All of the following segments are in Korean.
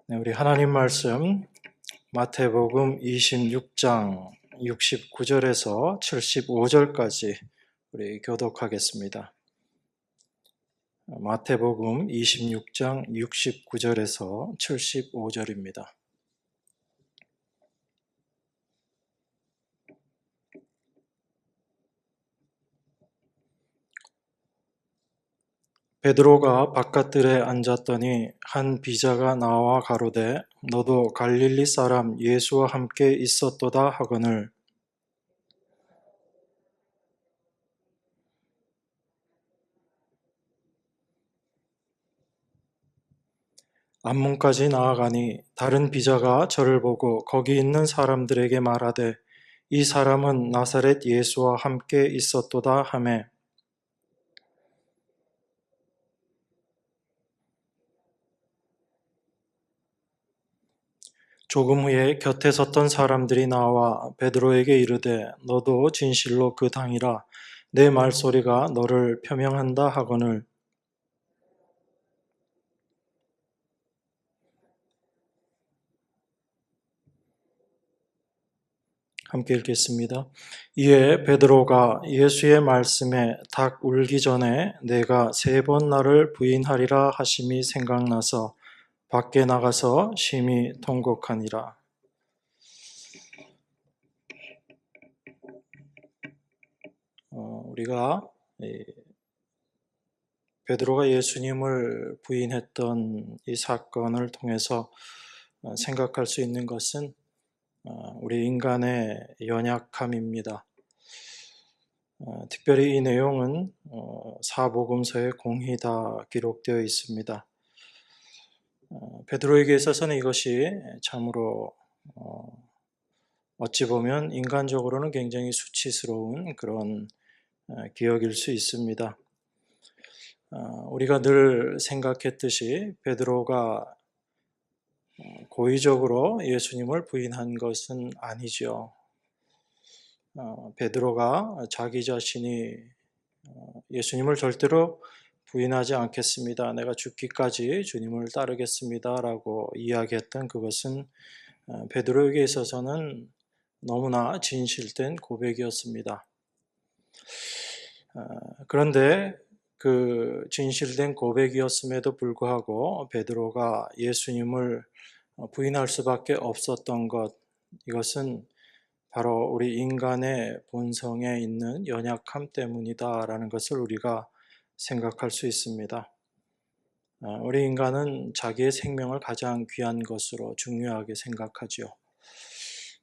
네, 우리 하나님 말씀 마태복음 26장 69절에서 75절까지 우리 교독하겠습니다. 마태복음 26장 69절에서 75절입니다. 베드로가 바깥들에 앉았더니 한 비자가 나와 가로되 너도 갈릴리 사람 예수와 함께 있었도다 하거늘 앞문까지 나아가니 다른 비자가 저를 보고 거기 있는 사람들에게 말하되 이 사람은 나사렛 예수와 함께 있었도다 하매 조금 후에 곁에 섰던 사람들이 나와 베드로에게 이르되 너도 진실로 그 당이라 내 말소리가 너를 표명한다 하거늘 함께 읽겠습니다. 이에 베드로가 예수의 말씀에 닭 울기 전에 내가 3번 나를 부인하리라 하심이 생각나서 밖에 나가서 심히 통곡하니라. 우리가 베드로가 예수님을 부인했던 이 사건을 통해서 생각할 수 있는 것은 우리 인간의 연약함입니다. 특별히 이 내용은 사복음서에 공히 다 기록되어 있습니다. 베드로에게 있어서는 이것이 참으로 어찌 보면 인간적으로는 굉장히 수치스러운 그런 기억일 수 있습니다. 우리가 늘 생각했듯이 베드로가 고의적으로 예수님을 부인한 것은 아니죠. 베드로가 자기 자신이 예수님을 절대로 부인하지 않겠습니다. 내가 죽기까지 주님을 따르겠습니다. 라고 이야기했던 그것은 베드로에게 있어서는 너무나 진실된 고백이었습니다. 그런데 그 진실된 고백이었음에도 불구하고 베드로가 예수님을 부인할 수밖에 없었던 것, 이것은 바로 우리 인간의 본성에 있는 연약함 때문이다라는 것을 우리가 생각할 수 있습니다. 우리 인간은 자기의 생명을 가장 귀한 것으로 중요하게 생각하지요.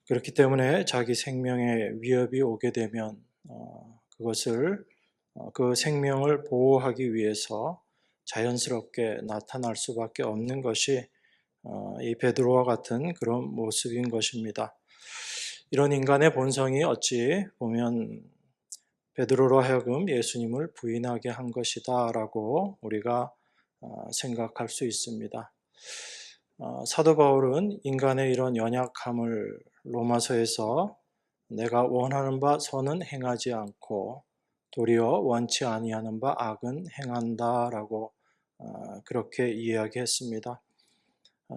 그렇기 때문에 자기 생명에 위협이 오게 되면 그것을 그 생명을 보호하기 위해서 자연스럽게 나타날 수밖에 없는 것이 이 베드로와 같은 그런 모습인 것입니다. 이런 인간의 본성이 어찌 보면 베드로로 하여금 예수님을 부인하게 한 것이다 라고 우리가 생각할 수 있습니다. 사도 바울은 인간의 이런 연약함을 로마서에서 내가 원하는 바 선은 행하지 않고 도리어 원치 아니하는 바 악은 행한다라고 그렇게 이야기했습니다.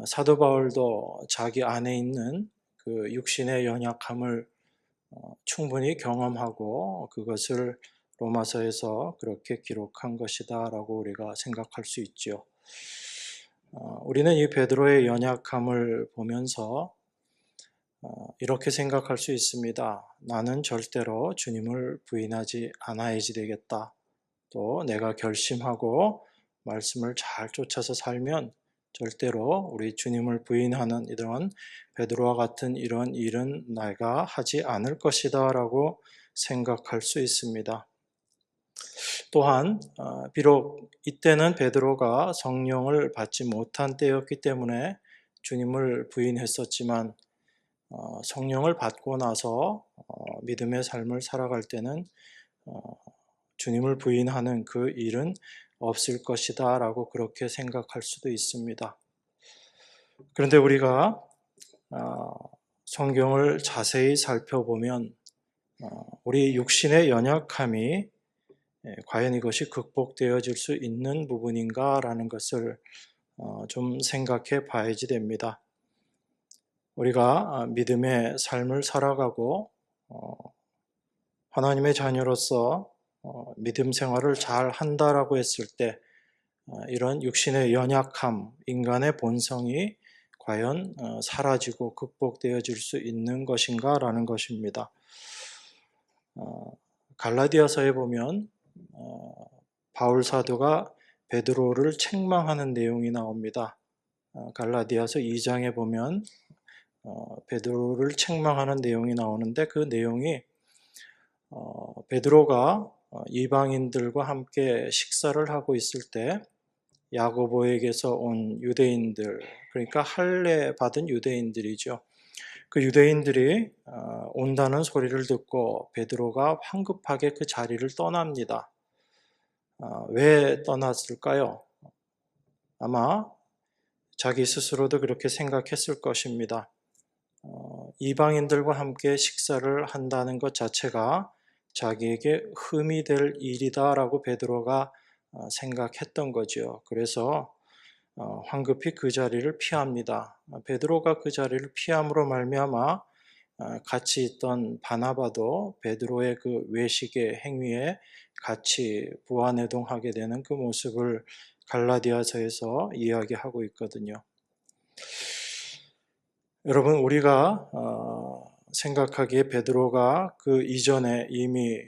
사도 바울도 자기 안에 있는 그 육신의 연약함을 충분히 경험하고 그것을 로마서에서 그렇게 기록한 것이다라고 우리가 생각할 수 있죠. 우리는 이 베드로의 연약함을 보면서 이렇게 생각할 수 있습니다. 나는 절대로 주님을 부인하지 않아야지 되겠다. 또 내가 결심하고 말씀을 잘 쫓아서 살면 절대로 우리 주님을 부인하는 이런 베드로와 같은 이런 일은 내가 하지 않을 것이다 라고 생각할 수 있습니다. 또한 비록 이때는 베드로가 성령을 받지 못한 때였기 때문에 주님을 부인했었지만 성령을 받고 나서 믿음의 삶을 살아갈 때는 주님을 부인하는 그 일은 없을 것이다 라고 그렇게 생각할 수도 있습니다. 그런데 우리가 성경을 자세히 살펴보면 우리 육신의 연약함이 과연 이것이 극복되어질 수 있는 부분인가 라는 것을 좀 생각해 봐야지 됩니다. 우리가 믿음의 삶을 살아가고 하나님의 자녀로서 믿음 생활을 잘 한다라고 했을 때 이런 육신의 연약함, 인간의 본성이 과연 사라지고 극복되어질 수 있는 것인가라는 것입니다. 갈라디아서에 보면 바울 사도가 베드로를 책망하는 내용이 나옵니다. 갈라디아서 2장에 보면 베드로를 책망하는 내용이 나오는데 그 내용이 베드로가 이방인들과 함께 식사를 하고 있을 때 야고보에게서 온 유대인들, 그러니까 할례 받은 유대인들이죠. 그 유대인들이 온다는 소리를 듣고 베드로가 황급하게 그 자리를 떠납니다. 왜 떠났을까요? 아마 자기 스스로도 그렇게 생각했을 것입니다. 이방인들과 함께 식사를 한다는 것 자체가 자기에게 흠이 될 일이다라고 베드로가 생각했던 거죠. 그래서 황급히 그 자리를 피합니다. 베드로가 그 자리를 피함으로 말미암아 같이 있던 바나바도 베드로의 그 외식의 행위에 같이 부하내동하게 되는 그 모습을 갈라디아서에서 이야기하고 있거든요. 여러분, 우리가 생각하기에 베드로가 그 이전에 이미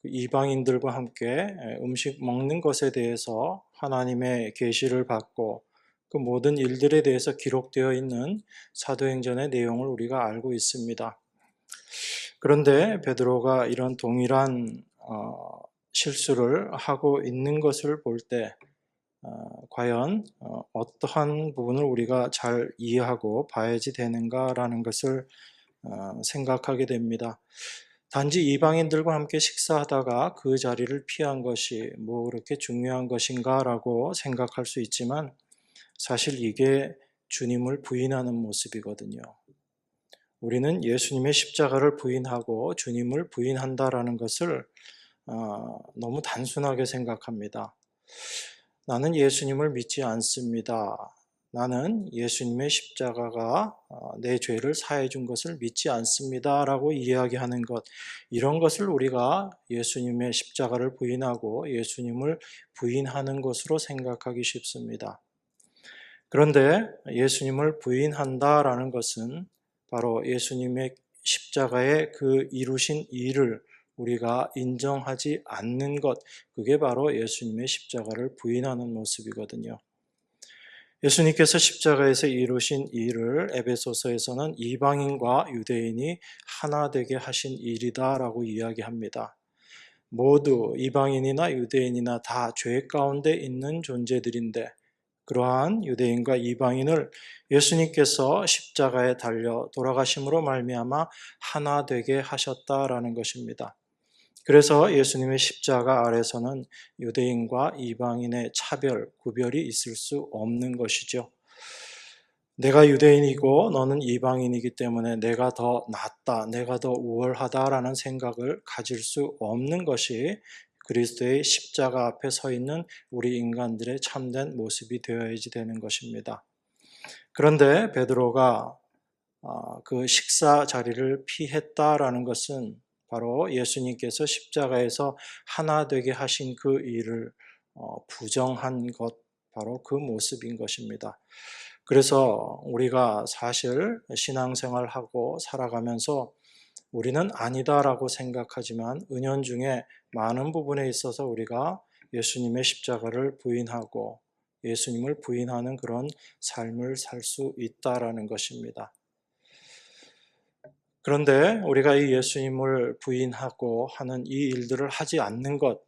이방인들과 함께 음식 먹는 것에 대해서 하나님의 계시를 받고 그 모든 일들에 대해서 기록되어 있는 사도행전의 내용을 우리가 알고 있습니다. 그런데 베드로가 이런 동일한 실수를 하고 있는 것을 볼 때 과연 어떠한 부분을 우리가 잘 이해하고 봐야지 되는가라는 것을 생각하게 됩니다. 단지 이방인들과 함께 식사하다가 그 자리를 피한 것이 뭐 그렇게 중요한 것인가라고 생각할 수 있지만 사실 이게 주님을 부인하는 모습이거든요. 우리는 예수님의 십자가를 부인하고 주님을 부인한다라는 것을 너무 단순하게 생각합니다. 나는 예수님을 믿지 않습니다. 나는 예수님의 십자가가 내 죄를 사해 준 것을 믿지 않습니다. 라고 이야기하는 것, 이런 것을 우리가 예수님의 십자가를 부인하고 예수님을 부인하는 것으로 생각하기 쉽습니다. 그런데 예수님을 부인한다라는 것은 바로 예수님의 십자가의 그 이루신 일을 우리가 인정하지 않는 것, 그게 바로 예수님의 십자가를 부인하는 모습이거든요. 예수님께서 십자가에서 이루신 일을 에베소서에서는 이방인과 유대인이 하나 되게 하신 일이다라고 이야기합니다. 모두 이방인이나 유대인이나 다 죄 가운데 있는 존재들인데 그러한 유대인과 이방인을 예수님께서 십자가에 달려 돌아가심으로 말미암아 하나 되게 하셨다라는 것입니다. 그래서 예수님의 십자가 아래서는 유대인과 이방인의 차별, 구별이 있을 수 없는 것이죠. 내가 유대인이고 너는 이방인이기 때문에 내가 더 낫다, 내가 더 우월하다라는 생각을 가질 수 없는 것이 그리스도의 십자가 앞에 서 있는 우리 인간들의 참된 모습이 되어야지 되는 것입니다. 그런데 베드로가 그 식사 자리를 피했다라는 것은 바로 예수님께서 십자가에서 하나 되게 하신 그 일을 부정한 것, 바로 그 모습인 것입니다. 그래서 우리가 사실 신앙생활하고 살아가면서 우리는 아니다라고 생각하지만 은연중에 많은 부분에 있어서 우리가 예수님의 십자가를 부인하고 예수님을 부인하는 그런 삶을 살 수 있다라는 것입니다. 그런데 우리가 이 예수님을 부인하고 하는 이 일들을 하지 않는 것,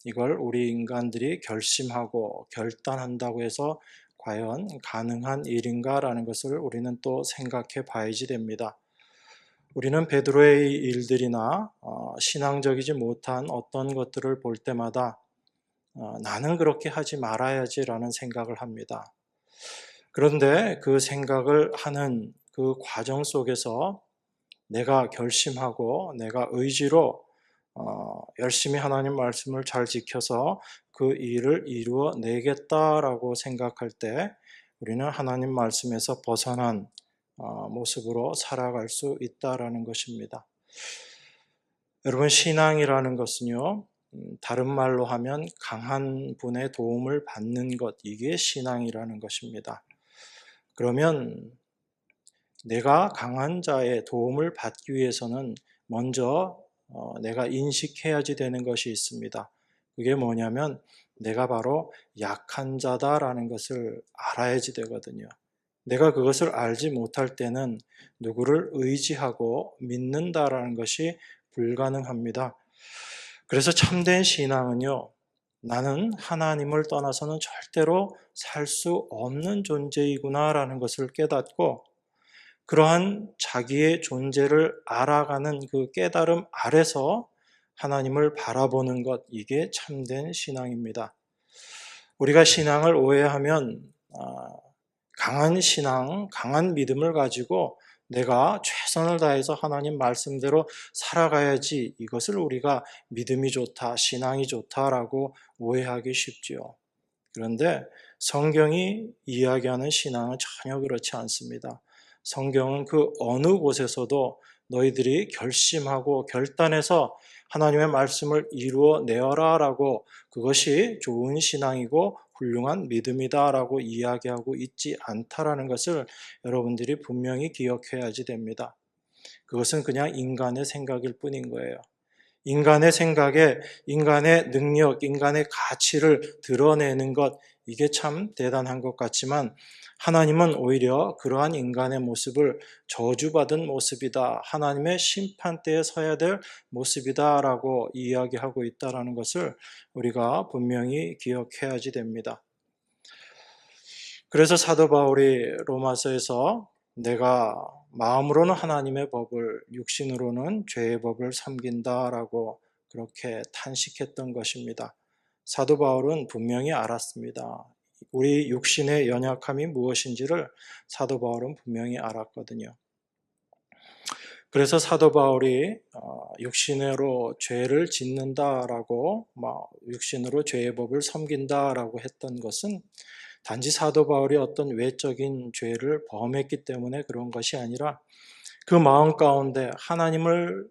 이걸 우리 인간들이 결심하고 결단한다고 해서 과연 가능한 일인가라는 것을 우리는 또 생각해 봐야지 됩니다. 우리는 베드로의 일들이나 신앙적이지 못한 어떤 것들을 볼 때마다 나는 그렇게 하지 말아야지라는 생각을 합니다. 그런데 그 생각을 하는 그 과정 속에서 내가 결심하고 내가 의지로 열심히 하나님 말씀을 잘 지켜서 그 일을 이루어내겠다라고 생각할 때 우리는 하나님 말씀에서 벗어난 모습으로 살아갈 수 있다라는 것입니다. 여러분, 신앙이라는 것은요, 다른 말로 하면 강한 분의 도움을 받는 것, 이게 신앙이라는 것입니다. 그러면 내가 강한 자의 도움을 받기 위해서는 먼저 내가 인식해야지 되는 것이 있습니다. 그게 뭐냐면 내가 바로 약한 자다라는 것을 알아야지 되거든요. 내가 그것을 알지 못할 때는 누구를 의지하고 믿는다라는 것이 불가능합니다. 그래서 참된 신앙은요, 나는 하나님을 떠나서는 절대로 살 수 없는 존재이구나라는 것을 깨닫고 그러한 자기의 존재를 알아가는 그 깨달음 아래서 하나님을 바라보는 것, 이게 참된 신앙입니다. 우리가 신앙을 오해하면 강한 신앙, 강한 믿음을 가지고 내가 최선을 다해서 하나님 말씀대로 살아가야지, 이것을 우리가 믿음이 좋다, 신앙이 좋다라고 오해하기 쉽지요. 그런데 성경이 이야기하는 신앙은 전혀 그렇지 않습니다. 성경은 그 어느 곳에서도 너희들이 결심하고 결단해서 하나님의 말씀을 이루어내어라 라고, 그것이 좋은 신앙이고 훌륭한 믿음이다라고 이야기하고 있지 않다라는 것을 여러분들이 분명히 기억해야지 됩니다. 그것은 그냥 인간의 생각일 뿐인 거예요. 인간의 생각에 인간의 능력, 인간의 가치를 드러내는 것, 이게 참 대단한 것 같지만 하나님은 오히려 그러한 인간의 모습을 저주받은 모습이다, 하나님의 심판대에 서야 될 모습이다 라고 이야기하고 있다는 것을 우리가 분명히 기억해야지 됩니다. 그래서 사도 바울이 로마서에서 내가 마음으로는 하나님의 법을, 육신으로는 죄의 법을 섬긴다라고 그렇게 탄식했던 것입니다. 사도 바울은 분명히 알았습니다. 우리 육신의 연약함이 무엇인지를 사도 바울은 분명히 알았거든요. 그래서 사도 바울이 육신으로 죄를 짓는다라고, 육신으로 죄의 법을 섬긴다라고 했던 것은 단지 사도 바울이 어떤 외적인 죄를 범했기 때문에 그런 것이 아니라 그 마음 가운데 하나님을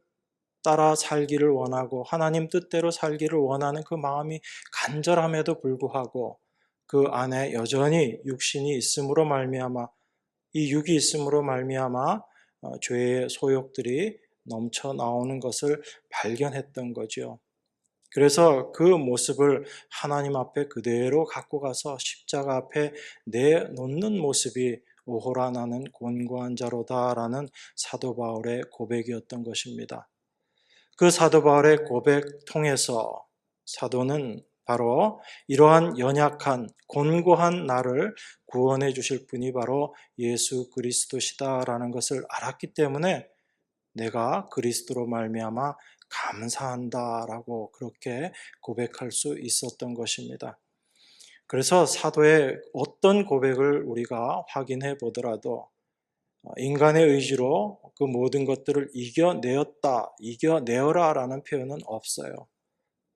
따라 살기를 원하고 하나님 뜻대로 살기를 원하는 그 마음이 간절함에도 불구하고 그 안에 여전히 육신이 있음으로 말미암아, 이 육이 있음으로 말미암아 죄의 소욕들이 넘쳐 나오는 것을 발견했던 거죠. 그래서 그 모습을 하나님 앞에 그대로 갖고 가서 십자가 앞에 내놓는 모습이 오호라 나는 곤고한 자로다라는 사도 바울의 고백이었던 것입니다. 그 사도 바울의 고백 통해서 사도는 바로 이러한 연약한 곤고한 나를 구원해 주실 분이 바로 예수 그리스도시다라는 것을 알았기 때문에 내가 그리스도로 말미암아 감사한다라고 그렇게 고백할 수 있었던 것입니다. 그래서 사도의 어떤 고백을 우리가 확인해 보더라도 인간의 의지로 그 모든 것들을 이겨내었다, 이겨내어라 라는 표현은 없어요.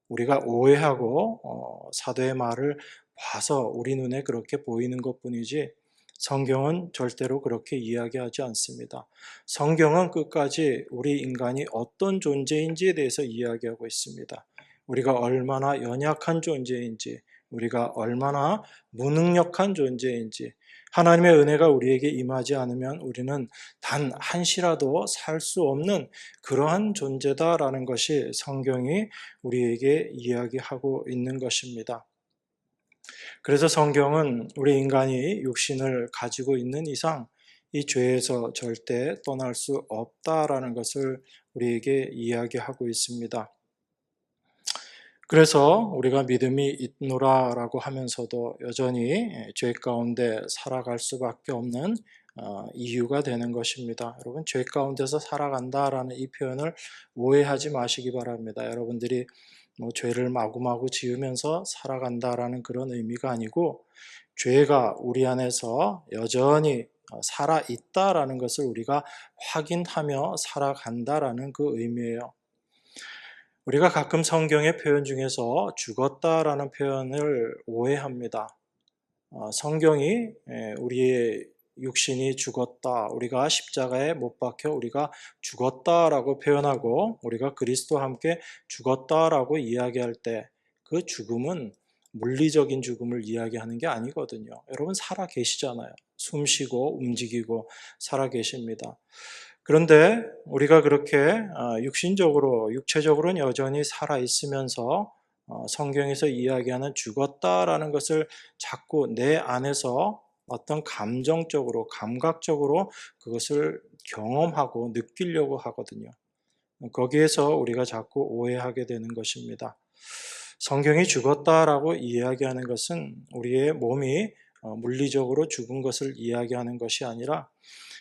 우리가 오해하고 사도의 말을 봐서 우리 눈에 그렇게 보이는 것뿐이지 성경은 절대로 그렇게 이야기하지 않습니다. 성경은 끝까지 우리 인간이 어떤 존재인지에 대해서 이야기하고 있습니다. 우리가 얼마나 연약한 존재인지, 우리가 얼마나 무능력한 존재인지, 하나님의 은혜가 우리에게 임하지 않으면 우리는 단 한시라도 살 수 없는 그러한 존재다라는 것이 성경이 우리에게 이야기하고 있는 것입니다. 그래서 성경은 우리 인간이 육신을 가지고 있는 이상 이 죄에서 절대 떠날 수 없다라는 것을 우리에게 이야기하고 있습니다. 그래서 우리가 믿음이 있노라라고 하면서도 여전히 죄 가운데 살아갈 수밖에 없는 이유가 되는 것입니다. 여러분, 죄 가운데서 살아간다라는 이 표현을 오해하지 마시기 바랍니다. 여러분들이 죄를 마구마구 지으면서 살아간다라는 그런 의미가 아니고 죄가 우리 안에서 여전히 살아있다라는 것을 우리가 확인하며 살아간다라는 그 의미예요. 우리가 가끔 성경의 표현 중에서 죽었다라는 표현을 오해합니다. 성경이 우리의 육신이 죽었다, 우리가 십자가에 못 박혀 우리가 죽었다라고 표현하고 우리가 그리스도와 함께 죽었다라고 이야기할 때 그 죽음은 물리적인 죽음을 이야기하는 게 아니거든요. 여러분 살아 계시잖아요. 숨 쉬고 움직이고 살아 계십니다. 그런데 우리가 그렇게 육신적으로, 육체적으로는 여전히 살아 있으면서 성경에서 이야기하는 죽었다라는 것을 자꾸 내 안에서 어떤 감정적으로, 감각적으로 그것을 경험하고 느끼려고 하거든요. 거기에서 우리가 자꾸 오해하게 되는 것입니다. 성경이 죽었다라고 이야기하는 것은 우리의 몸이 물리적으로 죽은 것을 이야기하는 것이 아니라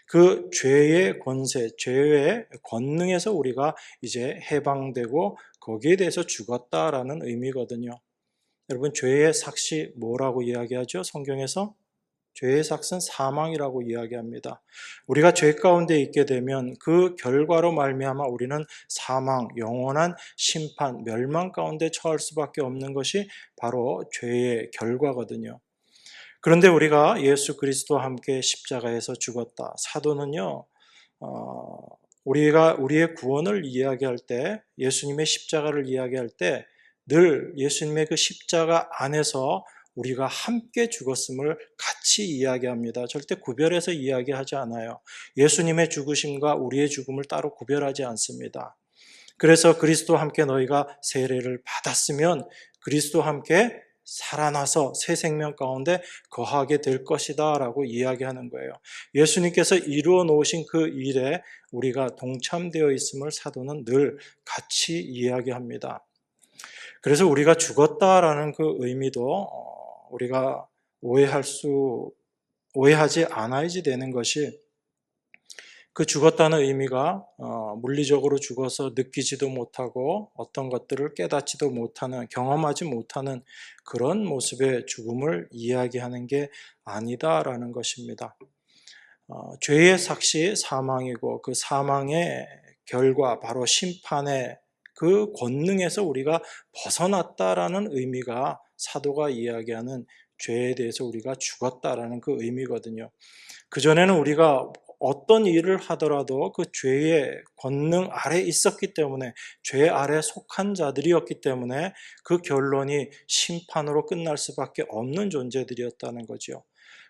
그 죄의 권세, 죄의 권능에서 우리가 이제 해방되고 거기에 대해서 죽었다라는 의미거든요. 여러분, 죄의 삭시 뭐라고 이야기하죠? 성경에서 죄의 삭은 사망이라고 이야기합니다. 우리가 죄 가운데 있게 되면 그 결과로 말미암아 우리는 사망, 영원한 심판, 멸망 가운데 처할 수밖에 없는 것이 바로 죄의 결과거든요. 그런데 우리가 예수 그리스도와 함께 십자가에서 죽었다. 사도는요, 우리가 우리의 구원을 이야기할 때, 예수님의 십자가를 이야기할 때, 늘 예수님의 그 십자가 안에서 우리가 함께 죽었음을 같이 이야기합니다. 절대 구별해서 이야기하지 않아요. 예수님의 죽으심과 우리의 죽음을 따로 구별하지 않습니다. 그래서 그리스도와 함께 너희가 세례를 받았으면 그리스도와 함께 살아나서 새 생명 가운데 거하게 될 것이다 라고 이야기하는 거예요. 예수님께서 이루어 놓으신 그 일에 우리가 동참되어 있음을 사도는 늘 같이 이야기합니다. 그래서 우리가 죽었다라는 그 의미도 우리가 오해하지 않아야지 되는 것이, 그 죽었다는 의미가 물리적으로 죽어서 느끼지도 못하고 어떤 것들을 깨닫지도 못하는, 경험하지 못하는 그런 모습의 죽음을 이야기하는 게 아니다라는 것입니다. 죄의 삭시 사망이고 그 사망의 결과, 바로 심판의 그 권능에서 우리가 벗어났다라는 의미가 사도가 이야기하는 죄에 대해서 우리가 죽었다라는 그 의미거든요. 그전에는 우리가 어떤 일을 하더라도 그 죄의 권능 아래 있었기 때문에, 죄 아래 속한 자들이었기 때문에 그 결론이 심판으로 끝날 수밖에 없는 존재들이었다는 거죠.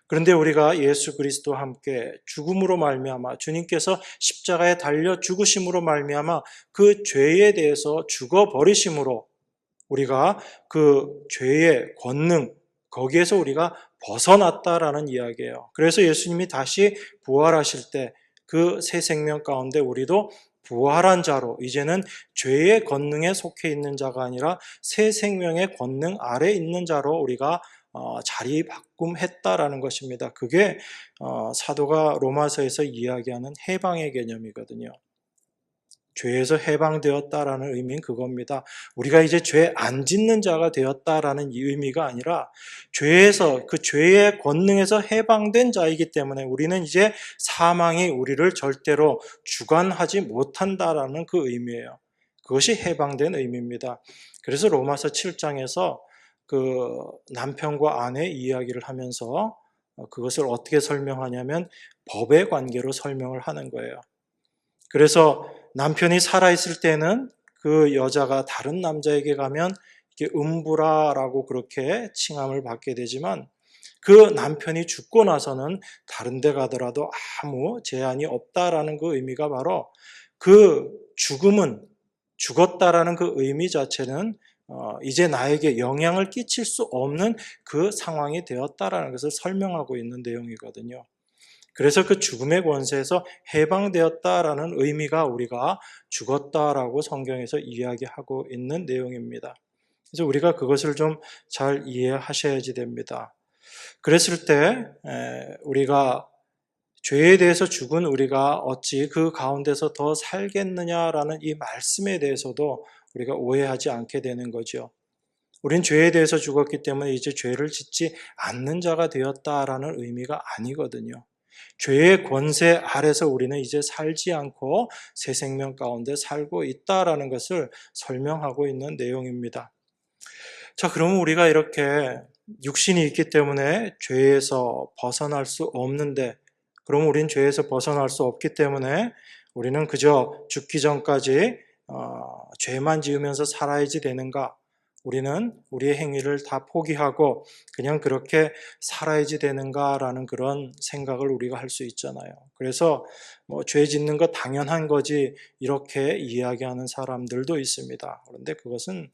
그런데 우리가 예수 그리스도와 함께 죽음으로 말미암아, 주님께서 십자가에 달려 죽으심으로 말미암아 그 죄에 대해서 죽어버리심으로 우리가 그 죄의 권능, 거기에서 우리가 벗어났다라는 이야기예요. 그래서 예수님이 다시 부활하실 때 그 새 생명 가운데 우리도 부활한 자로, 이제는 죄의 권능에 속해 있는 자가 아니라 새 생명의 권능 아래 있는 자로 우리가 자리 바꿈했다라는 것입니다. 그게 사도가 로마서에서 이야기하는 해방의 개념이거든요. 죄에서 해방되었다라는 의미는 그겁니다. 우리가 이제 죄 안 짓는 자가 되었다라는 이 의미가 아니라 죄에서, 그 죄의 권능에서 해방된 자이기 때문에 우리는 이제 사망이 우리를 절대로 주관하지 못한다라는 그 의미예요. 그것이 해방된 의미입니다. 그래서 로마서 7장에서 그 남편과 아내 이야기를 하면서 그것을 어떻게 설명하냐면 법의 관계로 설명을 하는 거예요. 그래서 남편이 살아있을 때는 그 여자가 다른 남자에게 가면 이렇게 음부라라고 그렇게 칭함을 받게 되지만, 그 남편이 죽고 나서는 다른 데 가더라도 아무 제한이 없다라는 그 의미가 바로, 그 죽음은, 죽었다라는 그 의미 자체는 이제 나에게 영향을 끼칠 수 없는 그 상황이 되었다라는 것을 설명하고 있는 내용이거든요. 그래서 그 죽음의 권세에서 해방되었다라는 의미가 우리가 죽었다라고 성경에서 이야기하고 있는 내용입니다. 그래서 우리가 그것을 좀 잘 이해하셔야지 됩니다. 그랬을 때 우리가 죄에 대해서 죽은 우리가 어찌 그 가운데서 더 살겠느냐라는 이 말씀에 대해서도 우리가 오해하지 않게 되는 거죠. 우린 죄에 대해서 죽었기 때문에 이제 죄를 짓지 않는 자가 되었다라는 의미가 아니거든요. 죄의 권세 아래서 우리는 이제 살지 않고 새 생명 가운데 살고 있다라는 것을 설명하고 있는 내용입니다. 자, 그러면 우리가 이렇게 육신이 있기 때문에 죄에서 벗어날 수 없는데, 그럼 우린 죄에서 벗어날 수 없기 때문에 우리는 그저 죽기 전까지 죄만 지으면서 살아야지 되는가? 우리는 우리의 행위를 다 포기하고 그냥 그렇게 살아야지 되는가라는 그런 생각을 우리가 할 수 있잖아요. 그래서 죄 짓는 거 당연한 거지 이렇게 이야기하는 사람들도 있습니다. 그런데 그것은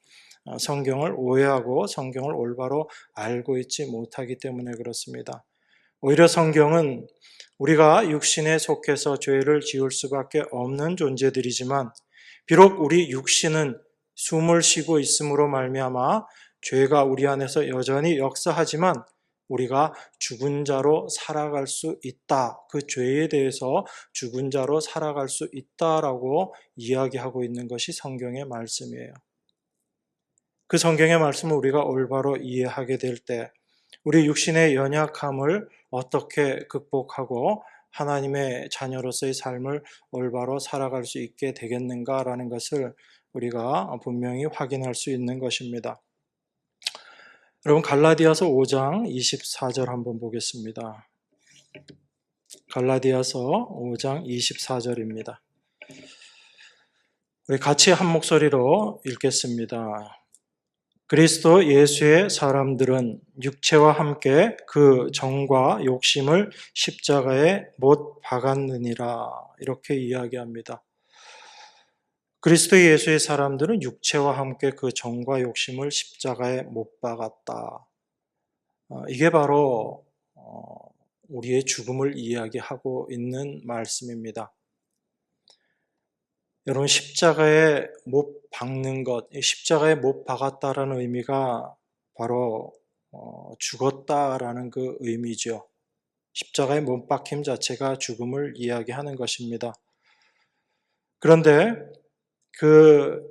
성경을 오해하고 성경을 올바로 알고 있지 못하기 때문에 그렇습니다. 오히려 성경은 우리가 육신에 속해서 죄를 지을 수밖에 없는 존재들이지만 비록 우리 육신은 숨을 쉬고 있음으로 말미암아 죄가 우리 안에서 여전히 역사하지만 우리가 죽은 자로 살아갈 수 있다. 그 죄에 대해서 죽은 자로 살아갈 수 있다라고 이야기하고 있는 것이 성경의 말씀이에요. 그 성경의 말씀을 우리가 올바로 이해하게 될 때 우리 육신의 연약함을 어떻게 극복하고 하나님의 자녀로서의 삶을 올바로 살아갈 수 있게 되겠는가라는 것을 우리가 분명히 확인할 수 있는 것입니다. 여러분 갈라디아서 5장 24절 한번 보겠습니다. 갈라디아서 5장 24절입니다. 우리 같이 한 목소리로 읽겠습니다. 그리스도 예수의 사람들은 육체와 함께 그 정과 욕심을 십자가에 못 박았느니라 이렇게 이야기합니다. 그리스도 예수의 사람들은 육체와 함께 그 정과 욕심을 십자가에 못 박았다. 이게 바로 우리의 죽음을 이야기하고 있는 말씀입니다. 여러분 십자가에 못 박는 것, 십자가에 못 박았다라는 의미가 바로 죽었다라는 그 의미죠. 십자가에 못 박힘 자체가 죽음을 이야기하는 것입니다. 그런데 그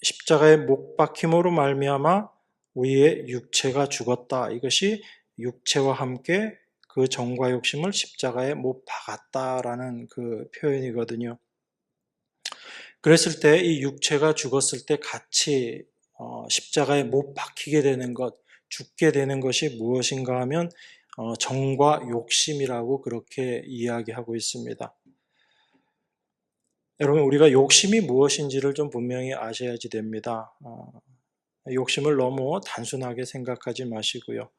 십자가에 못 박힘으로 말미암아 우리의 육체가 죽었다. 이것이 육체와 함께 그 정과 욕심을 십자가에 못 박았다라는 그 표현이거든요. 그랬을 때 이 육체가 죽었을 때 같이 십자가에 못 박히게 되는 것, 죽게 되는 것이 무엇인가 하면 정과 욕심이라고 그렇게 이야기하고 있습니다. 여러분 우리가 욕심이 무엇인지를 좀 분명히 아셔야지 됩니다. 욕심을 너무 단순하게 생각하지 마시고요.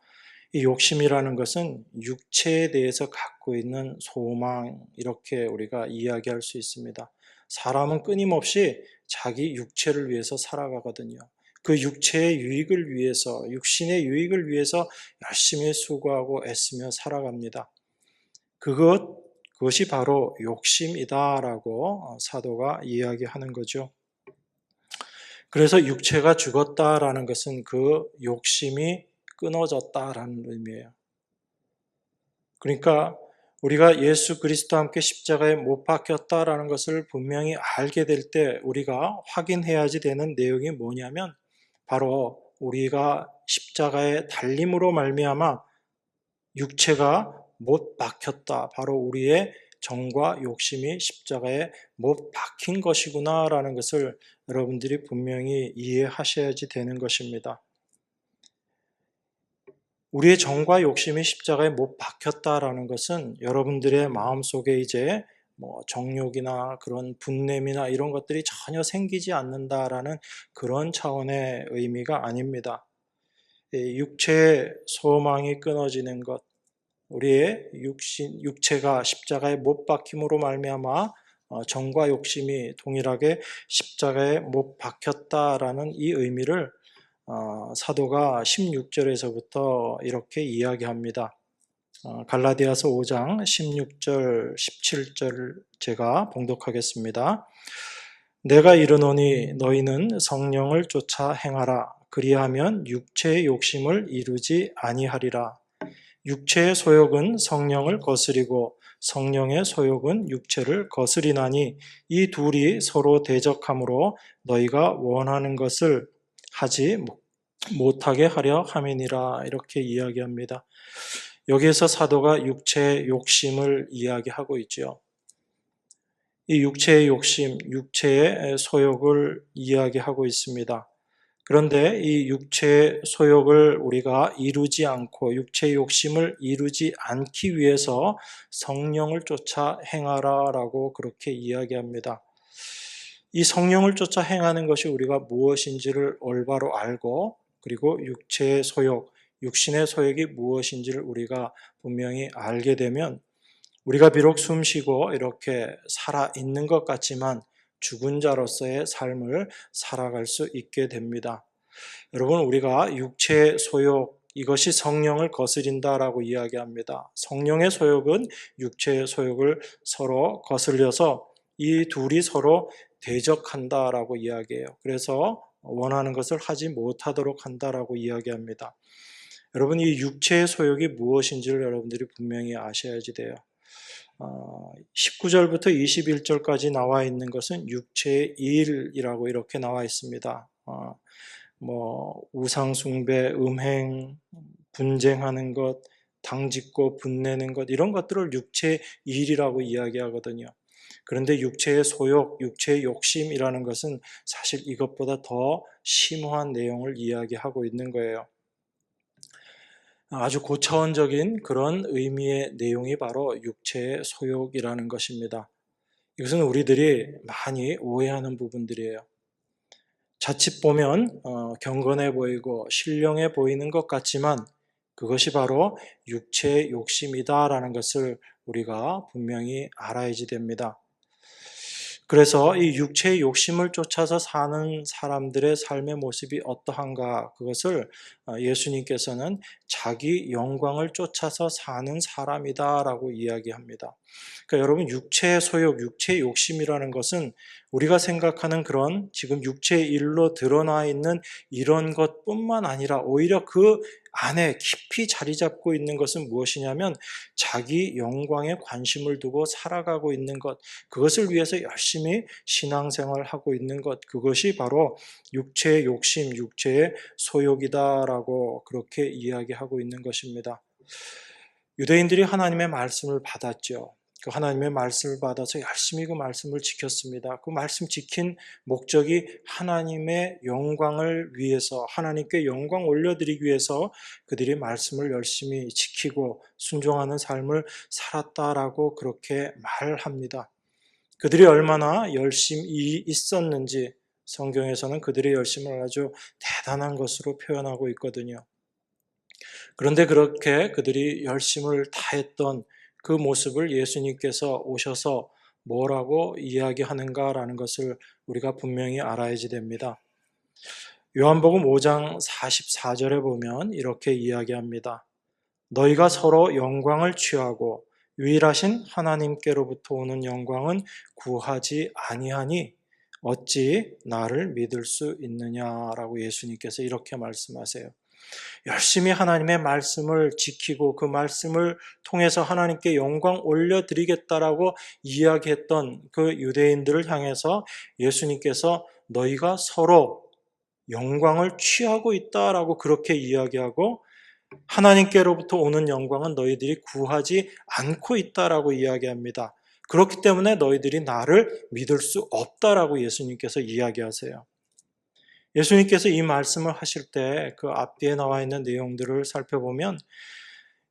이 욕심이라는 것은 육체에 대해서 갖고 있는 소망 이렇게 우리가 이야기할 수 있습니다. 사람은 끊임없이 자기 육체를 위해서 살아가거든요. 그 육체의 유익을 위해서, 육신의 유익을 위해서 열심히 수고하고 애쓰며 살아갑니다. 그것이 바로 욕심이다라고 사도가 이야기하는 거죠. 그래서 육체가 죽었다라는 것은 그 욕심이 끊어졌다라는 의미예요. 그러니까 우리가 예수 그리스도와 함께 십자가에 못 박혔다라는 것을 분명히 알게 될 때 우리가 확인해야지 되는 내용이 뭐냐면 바로 우리가 십자가에 달림으로 말미암아 육체가 못 박혔다. 바로 우리의 정과 욕심이 십자가에 못 박힌 것이구나라는 것을 여러분들이 분명히 이해하셔야지 되는 것입니다. 우리의 정과 욕심이 십자가에 못 박혔다라는 것은 여러분들의 마음속에 이제 정욕이나 그런 분냄이나 이런 것들이 전혀 생기지 않는다라는 그런 차원의 의미가 아닙니다. 육체의 소망이 끊어지는 것, 우리의 육체가 십자가에 못 박힘으로 말미암아 정과 욕심이 동일하게 십자가에 못 박혔다라는 이 의미를 사도가 16절에서부터 이렇게 이야기합니다. 갈라디아서 5장 16절, 17절 제가 봉독하겠습니다. 내가 이르노니 너희는 성령을 쫓아 행하라. 그리하면 육체의 욕심을 이루지 아니하리라. 육체의 소욕은 성령을 거스리고 성령의 소욕은 육체를 거스리나니 이 둘이 서로 대적하므로 너희가 원하는 것을 하지 못하게 하려 함이니라 이렇게 이야기합니다. 여기에서 사도가 육체의 욕심을 이야기하고 있죠. 이 육체의 욕심, 육체의 소욕을 이야기하고 있습니다. 그런데 이 육체의 소욕을 우리가 이루지 않고 육체의 욕심을 이루지 않기 위해서 성령을 쫓아 행하라라고 그렇게 이야기합니다. 이 성령을 쫓아 행하는 것이 우리가 무엇인지를 올바로 알고 그리고 육체의 소욕, 육신의 소욕이 무엇인지를 우리가 분명히 알게 되면 우리가 비록 숨쉬고 이렇게 살아있는 것 같지만 죽은 자로서의 삶을 살아갈 수 있게 됩니다. 여러분, 우리가 육체의 소욕, 이것이 성령을 거스린다라고 이야기합니다. 성령의 소욕은 육체의 소욕을 서로 거슬려서 이 둘이 서로 대적한다라고 이야기해요. 그래서 원하는 것을 하지 못하도록 한다라고 이야기합니다. 여러분, 이 육체의 소욕이 무엇인지를 여러분들이 분명히 아셔야지 돼요. 19절부터 21절까지 나와 있는 것은 육체의 일이라고 이렇게 나와 있습니다. 우상숭배, 음행, 분쟁하는 것, 당짓고 분내는 것, 이런 것들을 육체의 일이라고 이야기하거든요. 그런데 육체의 소욕, 육체의 욕심이라는 것은 사실 이것보다 더 심오한 내용을 이야기하고 있는 거예요. 아주 고차원적인 그런 의미의 내용이 바로 육체의 소욕이라는 것입니다. 이것은 우리들이 많이 오해하는 부분들이에요. 자칫 보면 경건해 보이고 신령해 보이는 것 같지만 그것이 바로 육체의 욕심이다라는 것을 우리가 분명히 알아야지 됩니다. 그래서 이 육체의 욕심을 쫓아서 사는 사람들의 삶의 모습이 어떠한가, 그것을 예수님께서는 자기 영광을 쫓아서 사는 사람이다라고 이야기합니다. 그러니까 여러분, 육체의 소욕, 육체의 욕심이라는 것은 우리가 생각하는 그런 지금 육체의 일로 드러나 있는 이런 것뿐만 아니라 오히려 그 안에 깊이 자리 잡고 있는 것은 무엇이냐면 자기 영광에 관심을 두고 살아가고 있는 것, 그것을 위해서 열심히 신앙생활을 하고 있는 것, 그것이 바로 육체의 욕심, 육체의 소욕이다라고 그렇게 이야기하고 있는 것입니다. 유대인들이 하나님의 말씀을 받았죠. 그 하나님의 말씀을 받아서 열심히 그 말씀을 지켰습니다. 그 말씀 지킨 목적이 하나님의 영광을 위해서, 하나님께 영광 올려드리기 위해서 그들이 말씀을 열심히 지키고 순종하는 삶을 살았다라고 그렇게 말합니다. 그들이 얼마나 열심히 있었는지 성경에서는 그들의 열심을 아주 대단한 것으로 표현하고 있거든요. 그런데 그렇게 그들이 열심을 다했던 그 모습을 예수님께서 오셔서 뭐라고 이야기하는가라는 것을 우리가 분명히 알아야지 됩니다. 요한복음 5장 44절에 보면 이렇게 이야기합니다. 너희가 서로 영광을 취하고 유일하신 하나님께로부터 오는 영광은 구하지 아니하니 어찌 나를 믿을 수 있느냐라고 예수님께서 이렇게 말씀하세요. 열심히 하나님의 말씀을 지키고 그 말씀을 통해서 하나님께 영광 올려드리겠다라고 이야기했던 그 유대인들을 향해서 예수님께서 너희가 서로 영광을 취하고 있다라고 그렇게 이야기하고 하나님께로부터 오는 영광은 너희들이 구하지 않고 있다라고 이야기합니다. 그렇기 때문에 너희들이 나를 믿을 수 없다라고 예수님께서 이야기하세요. 예수님께서 이 말씀을 하실 때 그 앞뒤에 나와 있는 내용들을 살펴보면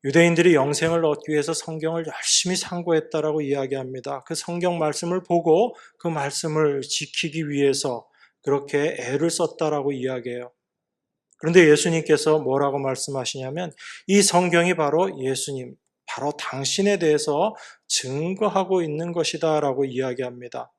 유대인들이 영생을 얻기 위해서 성경을 열심히 상고했다라고 이야기합니다. 그 성경 말씀을 보고 그 말씀을 지키기 위해서 그렇게 애를 썼다라고 이야기해요. 그런데 예수님께서 뭐라고 말씀하시냐면 이 성경이 바로 예수님, 바로 당신에 대해서 증거하고 있는 것이다라고 이야기합니다.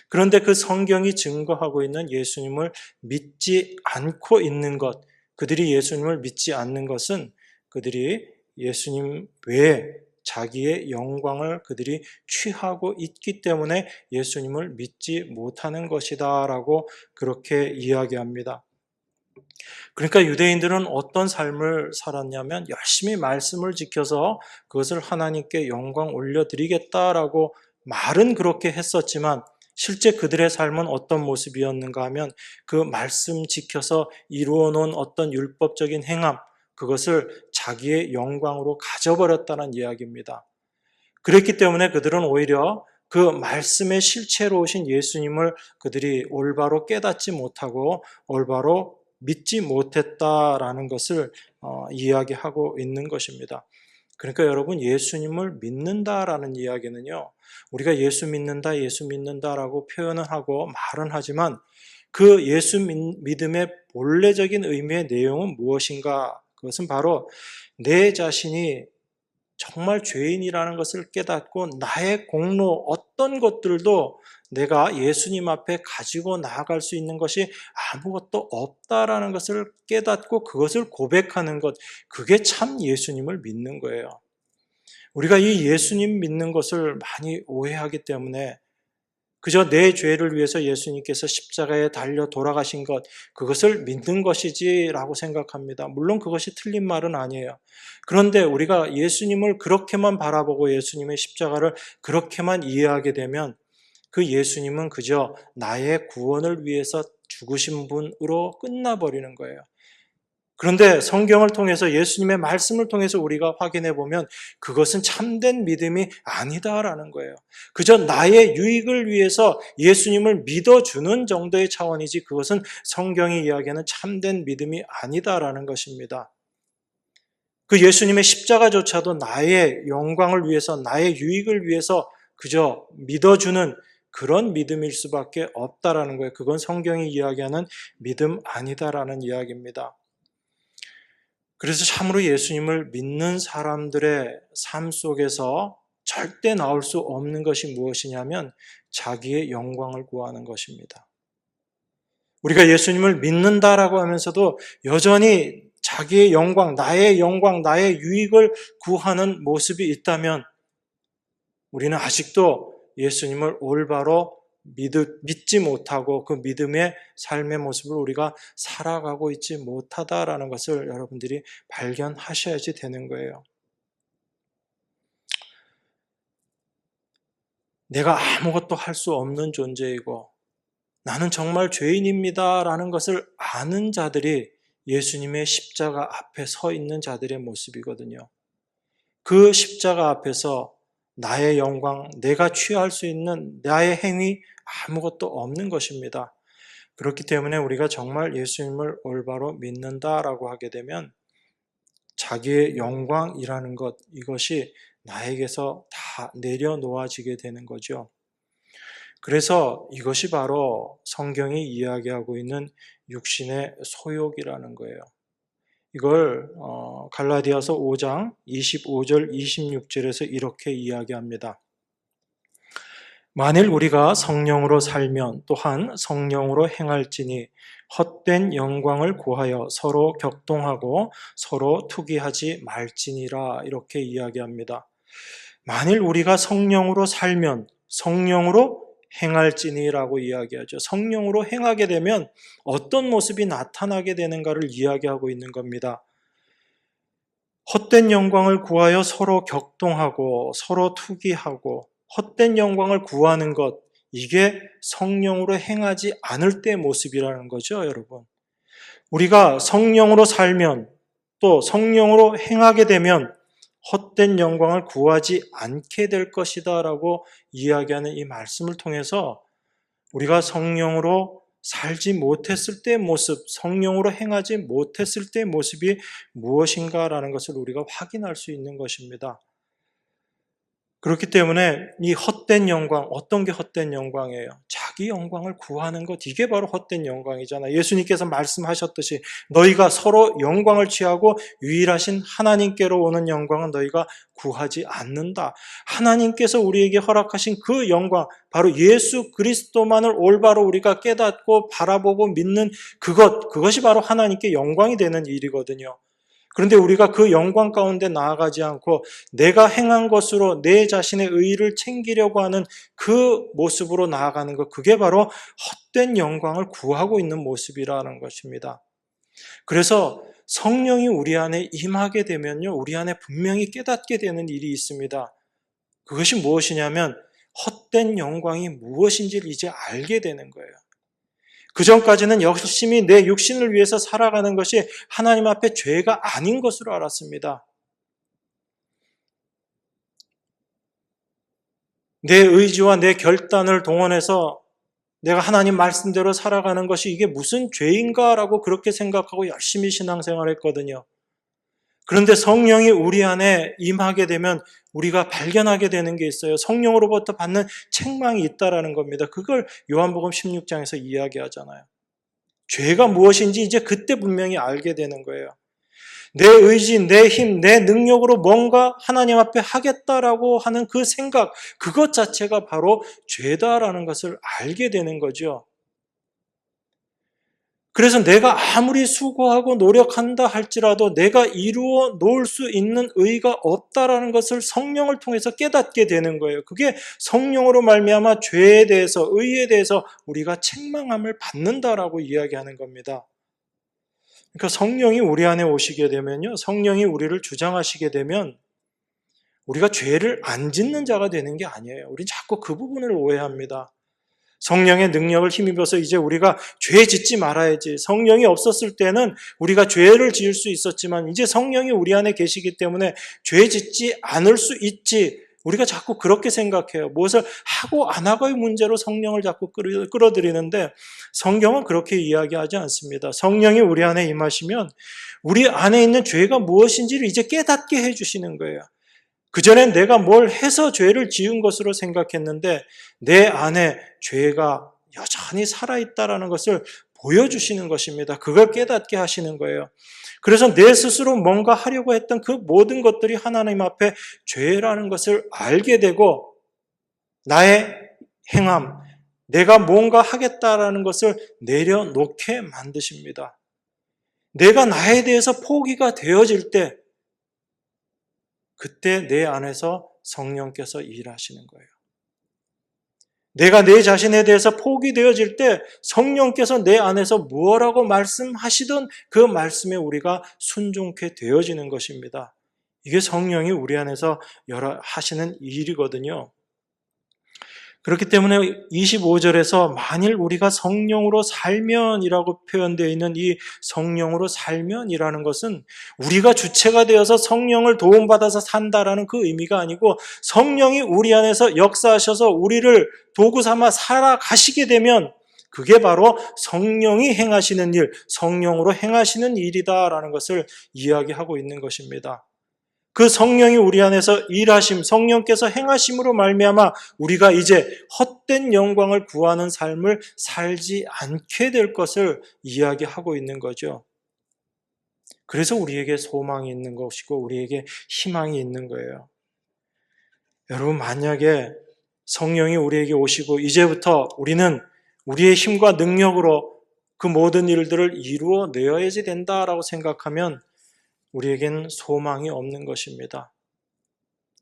그런데 그 성경이 증거하고 있는 예수님을 믿지 않고 있는 것, 그들이 예수님을 믿지 않는 것은 그들이 예수님 외에 자기의 영광을 그들이 취하고 있기 때문에 예수님을 믿지 못하는 것이다 라고 그렇게 이야기합니다. 그러니까 유대인들은 어떤 삶을 살았냐면 열심히 말씀을 지켜서 그것을 하나님께 영광 올려드리겠다라고 말은 그렇게 했었지만 실제 그들의 삶은 어떤 모습이었는가 하면 그 말씀 지켜서 이루어 놓은 어떤 율법적인 행함, 그것을 자기의 영광으로 가져버렸다는 이야기입니다. 그랬기 때문에 그들은 오히려 그 말씀의 실체로 오신 예수님을 그들이 올바로 깨닫지 못하고 올바로 믿지 못했다라는 것을 이야기하고 있는 것입니다. 그러니까 여러분, 예수님을 믿는다라는 이야기는요, 우리가 예수 믿는다라고 표현은 하고 말은 하지만 그 예수 믿음의 본래적인 의미의 내용은 무엇인가? 그것은 바로 내 자신이 정말 죄인이라는 것을 깨닫고 나의 공로 어떤 것들도 내가 예수님 앞에 가지고 나아갈 수 있는 것이 아무것도 없다라는 것을 깨닫고 그것을 고백하는 것, 그게 참 예수님을 믿는 거예요. 우리가 이 예수님 믿는 것을 많이 오해하기 때문에 그저 내 죄를 위해서 예수님께서 십자가에 달려 돌아가신 것, 그것을 믿는 것이지라고 생각합니다. 물론 그것이 틀린 말은 아니에요. 그런데 우리가 예수님을 그렇게만 바라보고 예수님의 십자가를 그렇게만 이해하게 되면 그 예수님은 그저 나의 구원을 위해서 죽으신 분으로 끝나버리는 거예요. 그런데 성경을 통해서 예수님의 말씀을 통해서 우리가 확인해 보면 그것은 참된 믿음이 아니다라는 거예요. 그저 나의 유익을 위해서 예수님을 믿어주는 정도의 차원이지 그것은 성경이 이야기하는 참된 믿음이 아니다라는 것입니다. 그 예수님의 십자가조차도 나의 영광을 위해서, 나의 유익을 위해서 그저 믿어주는 그런 믿음일 수밖에 없다라는 거예요. 그건 성경이 이야기하는 믿음 아니다라는 이야기입니다. 그래서 참으로 예수님을 믿는 사람들의 삶 속에서 절대 나올 수 없는 것이 무엇이냐면 자기의 영광을 구하는 것입니다. 우리가 예수님을 믿는다라고 하면서도 여전히 자기의 영광, 나의 유익을 구하는 모습이 있다면 우리는 아직도 예수님을 올바로 믿지 못하고 그 믿음의 삶의 모습을 우리가 살아가고 있지 못하다라는 것을 여러분들이 발견하셔야지 되는 거예요. 내가 아무것도 할 수 없는 존재이고 나는 정말 죄인입니다라는 것을 아는 자들이 예수님의 십자가 앞에 서 있는 자들의 모습이거든요. 그 십자가 앞에서 나의 영광, 내가 취할 수 있는 나의 행위 아무것도 없는 것입니다. 그렇기 때문에 우리가 정말 예수님을 올바로 믿는다라고 하게 되면 자기의 영광이라는 것, 이것이 나에게서 다 내려놓아지게 되는 거죠. 그래서 이것이 바로 성경이 이야기하고 있는 육신의 소욕이라는 거예요. 이걸 갈라디아서 5장 25절 26절에서 이렇게 이야기합니다. 만일 우리가 성령으로 살면 또한 성령으로 행할지니 헛된 영광을 구하여 서로 격동하고 서로 투기하지 말지니라, 이렇게 이야기합니다. 만일 우리가 성령으로 살면 성령으로 행할지니라고 이야기하죠. 성령으로 행하게 되면 어떤 모습이 나타나게 되는가를 이야기하고 있는 겁니다. 헛된 영광을 구하여 서로 격동하고 서로 투기하고 헛된 영광을 구하는 것, 이게 성령으로 행하지 않을 때의 모습이라는 거죠, 여러분. 우리가 성령으로 살면 또 성령으로 행하게 되면 헛된 영광을 구하지 않게 될 것이다 라고 이야기하는 이 말씀을 통해서 우리가 성령으로 살지 못했을 때의 모습, 성령으로 행하지 못했을 때의 모습이 무엇인가라는 것을 우리가 확인할 수 있는 것입니다. 그렇기 때문에 이 헛된 영광, 어떤 게 헛된 영광이에요? 자기 영광을 구하는 것, 이게 바로 헛된 영광이잖아요. 예수님께서 말씀하셨듯이 너희가 서로 영광을 취하고 유일하신 하나님께로 오는 영광은 너희가 구하지 않는다. 하나님께서 우리에게 허락하신 그 영광, 바로 예수 그리스도만을 올바로 우리가 깨닫고 바라보고 믿는 그것이 바로 하나님께 영광이 되는 일이거든요. 그런데 우리가 그 영광 가운데 나아가지 않고 내가 행한 것으로 내 자신의 의의를 챙기려고 하는 그 모습으로 나아가는 것, 그게 바로 헛된 영광을 구하고 있는 모습이라는 것입니다. 그래서 성령이 우리 안에 임하게 되면요, 우리 안에 분명히 깨닫게 되는 일이 있습니다. 그것이 무엇이냐면 헛된 영광이 무엇인지를 이제 알게 되는 거예요. 그 전까지는 열심히 내 육신을 위해서 살아가는 것이 하나님 앞에 죄가 아닌 것으로 알았습니다. 내 의지와 내 결단을 동원해서 내가 하나님 말씀대로 살아가는 것이 이게 무슨 죄인가라고 그렇게 생각하고 열심히 신앙생활을 했거든요. 그런데 성령이 우리 안에 임하게 되면 우리가 발견하게 되는 게 있어요. 성령으로부터 받는 책망이 있다라는 겁니다. 그걸 요한복음 16장에서 이야기하잖아요. 죄가 무엇인지 이제 그때 분명히 알게 되는 거예요. 내 의지, 내 힘, 내 능력으로 뭔가 하나님 앞에 하겠다라고 하는 그 생각, 그것 자체가 바로 죄다라는 것을 알게 되는 거죠. 그래서 내가 아무리 수고하고 노력한다 할지라도 내가 이루어 놓을 수 있는 의가 없다라는 것을 성령을 통해서 깨닫게 되는 거예요. 그게 성령으로 말미암아 죄에 대해서, 의에 대해서 우리가 책망함을 받는다라고 이야기하는 겁니다. 그러니까 성령이 우리 안에 오시게 되면요, 성령이 우리를 주장하시게 되면 우리가 죄를 안 짓는 자가 되는 게 아니에요. 우린 자꾸 그 부분을 오해합니다. 성령의 능력을 힘입어서 이제 우리가 죄 짓지 말아야지. 성령이 없었을 때는 우리가 죄를 지을 수 있었지만 이제 성령이 우리 안에 계시기 때문에 죄 짓지 않을 수 있지. 우리가 자꾸 그렇게 생각해요. 무엇을 하고 안 하고의 문제로 성령을 자꾸 끌어들이는데 성경은 그렇게 이야기하지 않습니다. 성령이 우리 안에 임하시면 우리 안에 있는 죄가 무엇인지를 이제 깨닫게 해주시는 거예요. 그전엔 내가 뭘 해서 죄를 지은 것으로 생각했는데 내 안에 죄가 여전히 살아있다라는 것을 보여주시는 것입니다. 그걸 깨닫게 하시는 거예요. 그래서 내 스스로 뭔가 하려고 했던 그 모든 것들이 하나님 앞에 죄라는 것을 알게 되고 나의 행함, 내가 뭔가 하겠다라는 것을 내려놓게 만드십니다. 내가 나에 대해서 포기가 되어질 때 그때 내 안에서 성령께서 일하시는 거예요. 내가 내 자신에 대해서 포기되어질 때 성령께서 내 안에서 무엇라고 말씀하시든 그 말씀에 우리가 순종케 되어지는 것입니다. 이게 성령이 우리 안에서 하시는 일이거든요. 그렇기 때문에 25절에서 만일 우리가 성령으로 살면이라고 표현되어 있는 이 성령으로 살면이라는 것은 우리가 주체가 되어서 성령을 도움받아서 산다라는 그 의미가 아니고 성령이 우리 안에서 역사하셔서 우리를 도구 삼아 살아가시게 되면 그게 바로 성령이 행하시는 일, 성령으로 행하시는 일이다라는 것을 이야기하고 있는 것입니다. 그 성령이 우리 안에서 일하심, 성령께서 행하심으로 말미암아 우리가 이제 헛된 영광을 구하는 삶을 살지 않게 될 것을 이야기하고 있는 거죠. 그래서 우리에게 소망이 있는 것이고 우리에게 희망이 있는 거예요. 여러분, 만약에 성령이 우리에게 오시고 이제부터 우리는 우리의 힘과 능력으로 그 모든 일들을 이루어내야지 된다라고 생각하면 우리에겐 소망이 없는 것입니다.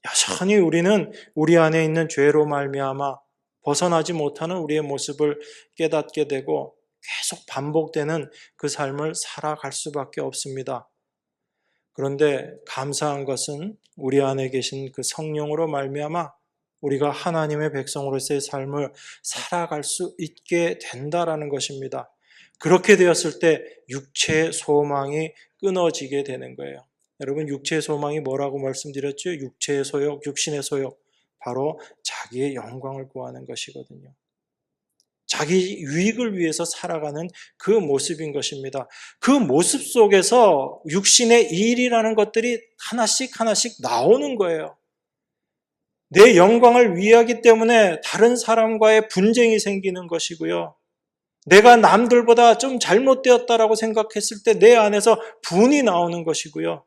여전히 우리는 우리 안에 있는 죄로 말미암아 벗어나지 못하는 우리의 모습을 깨닫게 되고 계속 반복되는 그 삶을 살아갈 수밖에 없습니다. 그런데 감사한 것은 우리 안에 계신 그 성령으로 말미암아 우리가 하나님의 백성으로서의 삶을 살아갈 수 있게 된다라는 것입니다. 그렇게 되었을 때 육체의 소망이 끊어지게 되는 거예요. 여러분, 육체의 소망이 뭐라고 말씀드렸죠? 육체의 소욕, 육신의 소욕, 바로 자기의 영광을 구하는 것이거든요. 자기 유익을 위해서 살아가는 그 모습인 것입니다. 그 모습 속에서 육신의 일이라는 것들이 하나씩 하나씩 나오는 거예요. 내 영광을 위하기 때문에 다른 사람과의 분쟁이 생기는 것이고요. 내가 남들보다 좀 잘못되었다라고 생각했을 때 내 안에서 분이 나오는 것이고요.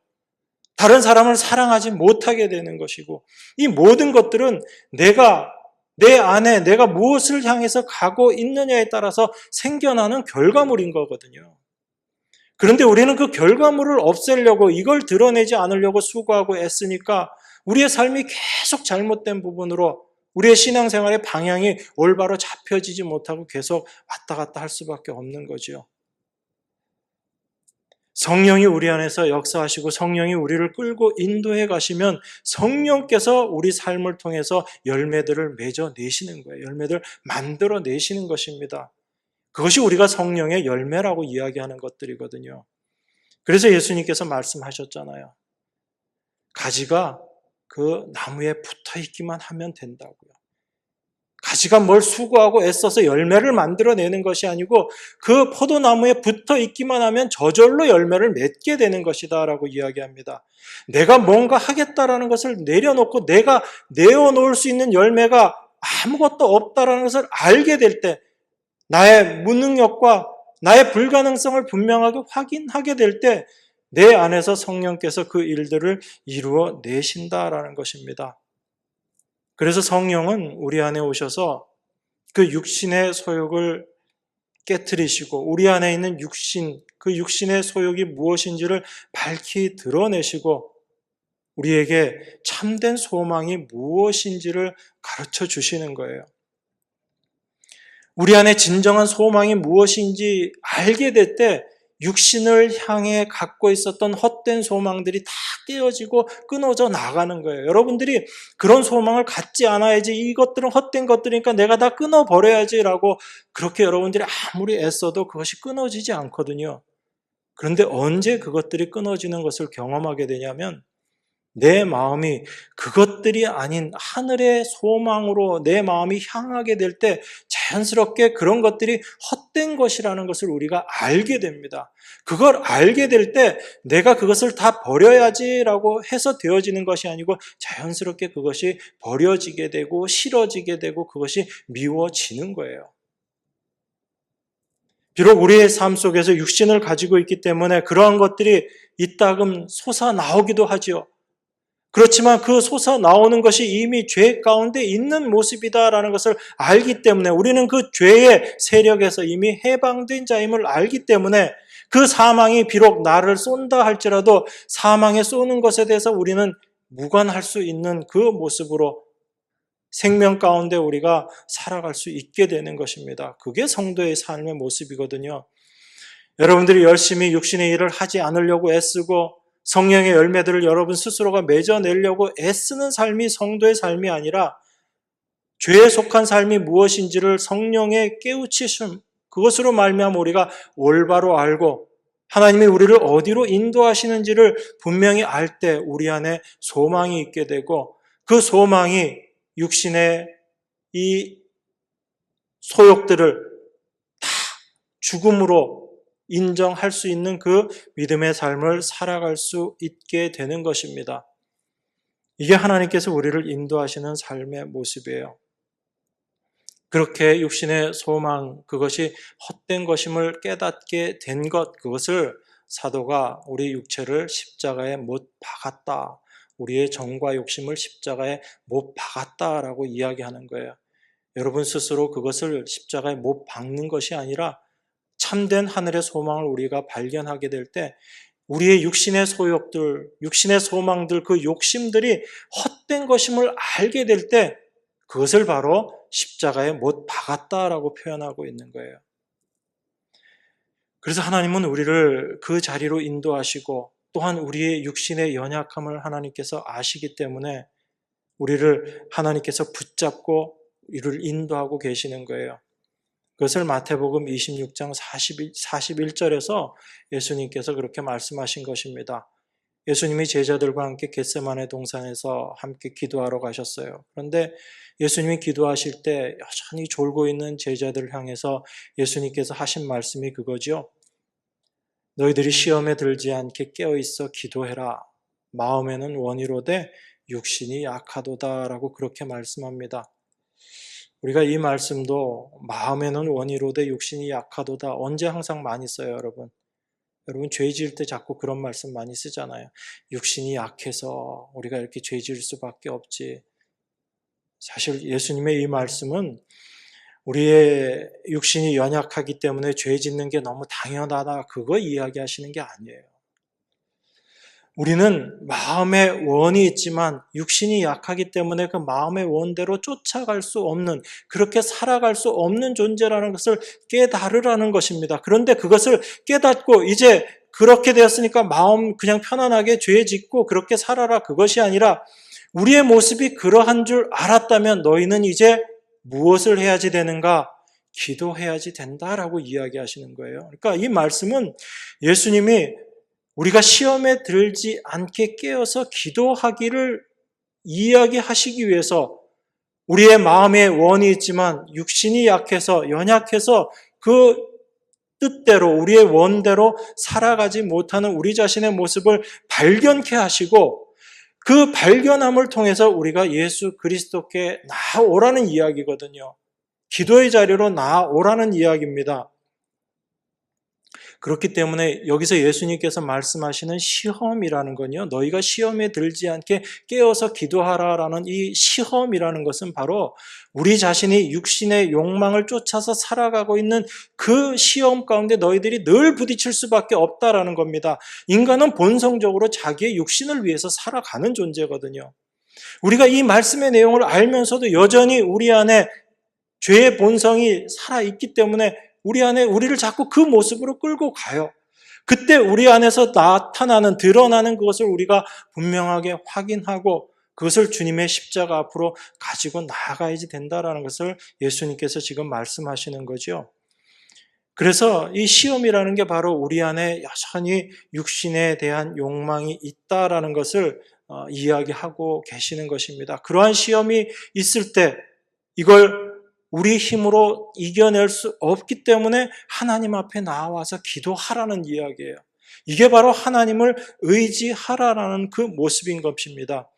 다른 사람을 사랑하지 못하게 되는 것이고, 이 모든 것들은 내 안에 내가 무엇을 향해서 가고 있느냐에 따라서 생겨나는 결과물인 거거든요. 그런데 우리는 그 결과물을 없애려고, 이걸 드러내지 않으려고 수고하고 애쓰니까 우리의 삶이 계속 잘못된 부분으로 우리의 신앙생활의 방향이 올바로 잡혀지지 못하고 계속 왔다 갔다 할 수밖에 없는 거죠. 성령이 우리 안에서 역사하시고 성령이 우리를 끌고 인도해 가시면 성령께서 우리 삶을 통해서 열매들을 맺어내시는 거예요. 열매들 만들어내시는 것입니다. 그것이 우리가 성령의 열매라고 이야기하는 것들이거든요. 그래서 예수님께서 말씀하셨잖아요. 가지가 그 나무에 붙어 있기만 하면 된다고요. 가지가 뭘 수고하고 애써서 열매를 만들어내는 것이 아니고 그 포도나무에 붙어 있기만 하면 저절로 열매를 맺게 되는 것이다 라고 이야기합니다. 내가 뭔가 하겠다라는 것을 내려놓고 내가 내어놓을 수 있는 열매가 아무것도 없다라는 것을 알게 될 때, 나의 무능력과 나의 불가능성을 분명하게 확인하게 될 때 내 안에서 성령께서 그 일들을 이루어 내신다라는 것입니다. 그래서 성령은 우리 안에 오셔서 그 육신의 소욕을 깨트리시고 우리 안에 있는 그 육신의 소욕이 무엇인지를 밝히 드러내시고 우리에게 참된 소망이 무엇인지를 가르쳐 주시는 거예요. 우리 안에 진정한 소망이 무엇인지 알게 될 때 육신을 향해 갖고 있었던 헛된 소망들이 다 깨어지고 끊어져 나가는 거예요. 여러분들이 그런 소망을 갖지 않아야지, 이것들은 헛된 것들이니까 내가 다 끊어버려야지라고 그렇게 여러분들이 아무리 애써도 그것이 끊어지지 않거든요. 그런데 언제 그것들이 끊어지는 것을 경험하게 되냐면 내 마음이 그것들이 아닌 하늘의 소망으로 내 마음이 향하게 될 때 자연스럽게 그런 것들이 헛된 것이라는 것을 우리가 알게 됩니다. 그걸 알게 될 때 내가 그것을 다 버려야지라고 해서 되어지는 것이 아니고 자연스럽게 그것이 버려지게 되고 싫어지게 되고 그것이 미워지는 거예요. 비록 우리의 삶 속에서 육신을 가지고 있기 때문에 그러한 것들이 이따금 솟아나오기도 하지요. 그렇지만 그 솟아나오는 것이 이미 죄 가운데 있는 모습이다라는 것을 알기 때문에 우리는 그 죄의 세력에서 이미 해방된 자임을 알기 때문에 그 사망이 비록 나를 쏜다 할지라도 사망에 쏘는 것에 대해서 우리는 무관할 수 있는 그 모습으로 생명 가운데 우리가 살아갈 수 있게 되는 것입니다. 그게 성도의 삶의 모습이거든요. 여러분들이 열심히 육신의 일을 하지 않으려고 애쓰고 성령의 열매들을 여러분 스스로가 맺어내려고 애쓰는 삶이 성도의 삶이 아니라 죄에 속한 삶이 무엇인지를 성령의 깨우치심, 그것으로 말미암아 우리가 올바로 알고 하나님이 우리를 어디로 인도하시는지를 분명히 알 때 우리 안에 소망이 있게 되고 그 소망이 육신의 이 소욕들을 다 죽음으로 인정할 수 있는 그 믿음의 삶을 살아갈 수 있게 되는 것입니다. 이게 하나님께서 우리를 인도하시는 삶의 모습이에요. 그렇게 육신의 소망, 그것이 헛된 것임을 깨닫게 된 것, 그것을 사도가 우리 육체를 십자가에 못 박았다. 우리의 정과 욕심을 십자가에 못 박았다라고 이야기하는 거예요. 여러분 스스로 그것을 십자가에 못 박는 것이 아니라 참된 하늘의 소망을 우리가 발견하게 될 때 우리의 육신의 소욕들, 육신의 소망들, 그 욕심들이 헛된 것임을 알게 될 때 그것을 바로 십자가에 못 박았다라고 표현하고 있는 거예요. 그래서 하나님은 우리를 그 자리로 인도하시고 또한 우리의 육신의 연약함을 하나님께서 아시기 때문에 우리를 하나님께서 붙잡고 우리를 인도하고 계시는 거예요. 그것을 마태복음 26장 41절에서 예수님께서 그렇게 말씀하신 것입니다. 예수님이 제자들과 함께 겟세마네 동산에서 함께 기도하러 가셨어요. 그런데 예수님이 기도하실 때 여전히 졸고 있는 제자들을 향해서 예수님께서 하신 말씀이 그거죠. 너희들이 시험에 들지 않게 깨어있어 기도해라. 마음에는 원이로되 육신이 약하도다라고 그렇게 말씀합니다. 우리가 이 말씀도 마음에는 원이로되 육신이 약하도다 언제 항상 많이 써요, 여러분? 여러분 죄 지을 때 자꾸 그런 말씀 많이 쓰잖아요. 육신이 약해서 우리가 이렇게 죄 지을 수밖에 없지. 사실 예수님의 이 말씀은 우리의 육신이 연약하기 때문에 죄 짓는 게 너무 당연하다 그거 이야기하시는 게 아니에요. 우리는 마음의 원이 있지만 육신이 약하기 때문에 그 마음의 원대로 쫓아갈 수 없는, 그렇게 살아갈 수 없는 존재라는 것을 깨달으라는 것입니다. 그런데 그것을 깨닫고 이제 그렇게 되었으니까 마음 그냥 편안하게 죄 짓고 그렇게 살아라 그것이 아니라 우리의 모습이 그러한 줄 알았다면 너희는 이제 무엇을 해야지 되는가? 기도해야지 된다라고 이야기하시는 거예요. 그러니까 이 말씀은 예수님이 우리가 시험에 들지 않게 깨어서 기도하기를 이야기하시기 위해서 우리의 마음에 원이 있지만 육신이 약해서 연약해서 그 뜻대로 우리의 원대로 살아가지 못하는 우리 자신의 모습을 발견케 하시고 그 발견함을 통해서 우리가 예수 그리스도께 나아오라는 이야기거든요. 기도의 자리로 나아오라는 이야기입니다. 그렇기 때문에 여기서 예수님께서 말씀하시는 시험이라는 건요, 너희가 시험에 들지 않게 깨어서 기도하라라는 이 시험이라는 것은 바로 우리 자신이 육신의 욕망을 쫓아서 살아가고 있는 그 시험 가운데 너희들이 늘 부딪힐 수밖에 없다라는 겁니다. 인간은 본성적으로 자기의 육신을 위해서 살아가는 존재거든요. 우리가 이 말씀의 내용을 알면서도 여전히 우리 안에 죄의 본성이 살아있기 때문에 우리 안에 우리를 자꾸 그 모습으로 끌고 가요. 그때 우리 안에서 나타나는, 드러나는 그것을 우리가 분명하게 확인하고 그것을 주님의 십자가 앞으로 가지고 나아가야지 된다라는 것을 예수님께서 지금 말씀하시는 거죠. 그래서 이 시험이라는 게 바로 우리 안에 여전히 육신에 대한 욕망이 있다라는 것을 이야기하고 계시는 것입니다. 그러한 시험이 있을 때 이걸 우리 힘으로 이겨낼 수 없기 때문에 하나님 앞에 나와서 기도하라는 이야기예요. 이게 바로 하나님을 의지하라라는 그 모습인 것입니다.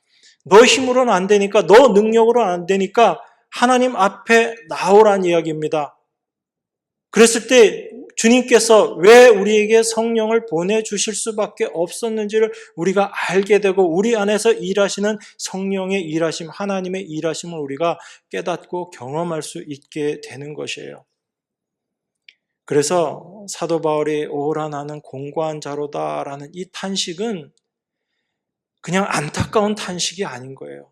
너 힘으로는 안 되니까, 너 능력으로는 안 되니까 하나님 앞에 나오라는 이야기입니다. 그랬을 때 주님께서 왜 우리에게 성령을 보내주실 수밖에 없었는지를 우리가 알게 되고 우리 안에서 일하시는 성령의 일하심, 하나님의 일하심을 우리가 깨닫고 경험할 수 있게 되는 것이에요. 그래서 사도 바울이 오라 나는 공고한 자로다라는 이 탄식은 그냥 안타까운 탄식이 아닌 거예요.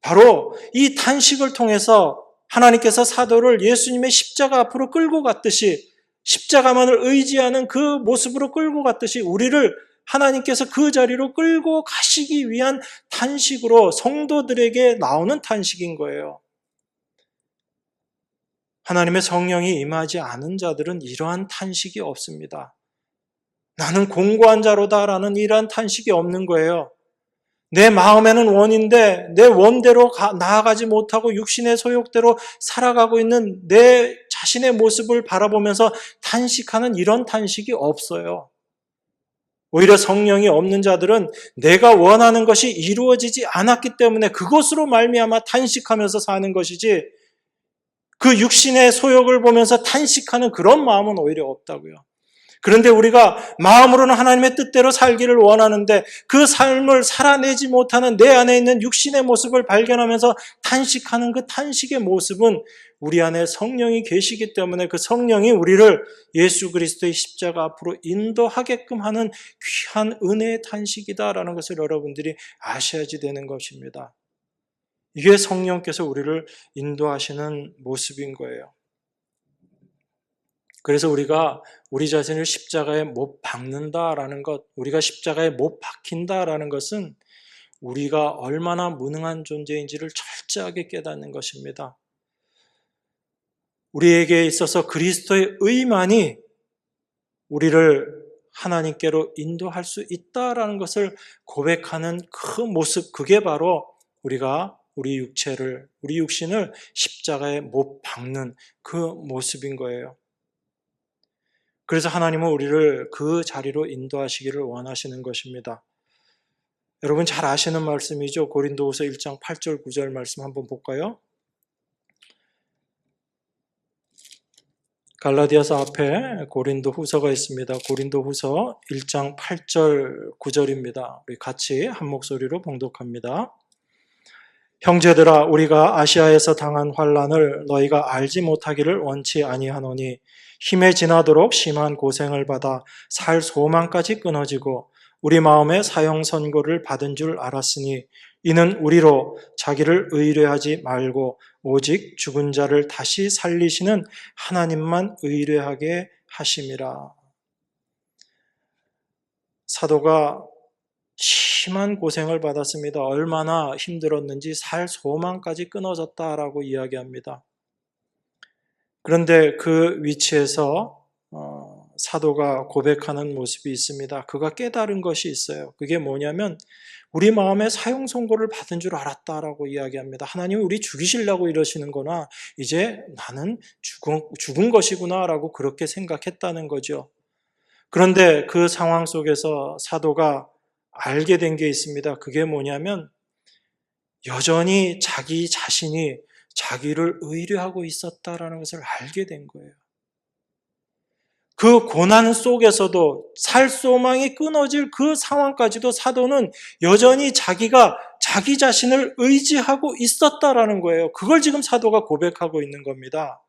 바로 이 탄식을 통해서 하나님께서 사도를 예수님의 십자가 앞으로 끌고 갔듯이 십자가만을 의지하는 그 모습으로 끌고 갔듯이 우리를 하나님께서 그 자리로 끌고 가시기 위한 탄식으로 성도들에게 나오는 탄식인 거예요. 하나님의 성령이 임하지 않은 자들은 이러한 탄식이 없습니다. 나는 공고한 자로다라는 이러한 탄식이 없는 거예요. 내 마음에는 원인데 내 원대로 나아가지 못하고 육신의 소욕대로 살아가고 있는 내 자신의 모습을 바라보면서 탄식하는 이런 탄식이 없어요. 오히려 성령이 없는 자들은 내가 원하는 것이 이루어지지 않았기 때문에 그것으로 말미암아 탄식하면서 사는 것이지 그 육신의 소욕을 보면서 탄식하는 그런 마음은 오히려 없다고요. 그런데 우리가 마음으로는 하나님의 뜻대로 살기를 원하는데 그 삶을 살아내지 못하는 내 안에 있는 육신의 모습을 발견하면서 탄식하는 그 탄식의 모습은 우리 안에 성령이 계시기 때문에 그 성령이 우리를 예수 그리스도의 십자가 앞으로 인도하게끔 하는 귀한 은혜의 탄식이다라는 것을 여러분들이 아셔야지 되는 것입니다. 이게 성령께서 우리를 인도하시는 모습인 거예요. 그래서 우리가 우리 자신을 십자가에 못 박는다라는 것, 우리가 십자가에 못 박힌다라는 것은 우리가 얼마나 무능한 존재인지를 철저하게 깨닫는 것입니다. 우리에게 있어서 그리스도의 의만이 우리를 하나님께로 인도할 수 있다라는 것을 고백하는 그 모습, 그게 바로 우리가 우리 육신을 십자가에 못 박는 그 모습인 거예요. 그래서 하나님은 우리를 그 자리로 인도하시기를 원하시는 것입니다. 여러분 잘 아시는 말씀이죠. 고린도후서 1장 8절 9절 말씀 한번 볼까요? 갈라디아서 앞에 고린도후서가 있습니다. 고린도후서 1장 8절 9절입니다. 우리 같이 한 목소리로 봉독합니다. 형제들아 우리가 아시아에서 당한 환난을 너희가 알지 못하기를 원치 아니하노니 힘에 지나도록 심한 고생을 받아 살 소망까지 끊어지고 우리 마음에 사형 선고를 받은 줄 알았으니 이는 우리로 자기를 의뢰하지 말고 오직 죽은 자를 다시 살리시는 하나님만 의뢰하게 하심이라. 사도가 심한 고생을 받았습니다. 얼마나 힘들었는지 살 소망까지 끊어졌다라고 이야기합니다. 그런데 그 위치에서 사도가 고백하는 모습이 있습니다. 그가 깨달은 것이 있어요. 그게 뭐냐면 우리 마음에 사형 선고를 받은 줄 알았다라고 이야기합니다. 하나님이 우리 죽이시려고 이러시는 거나 이제 나는 죽은 것이구나라고 그렇게 생각했다는 거죠. 그런데 그 상황 속에서 사도가 알게 된 게 있습니다. 그게 뭐냐면 여전히 자기 자신이 자기를 의뢰하고 있었다라는 것을 알게 된 거예요. 그 고난 속에서도 살 소망이 끊어질 그 상황까지도 사도는 여전히 자기가 자기 자신을 의지하고 있었다라는 거예요. 그걸 지금 사도가 고백하고 있는 겁니다.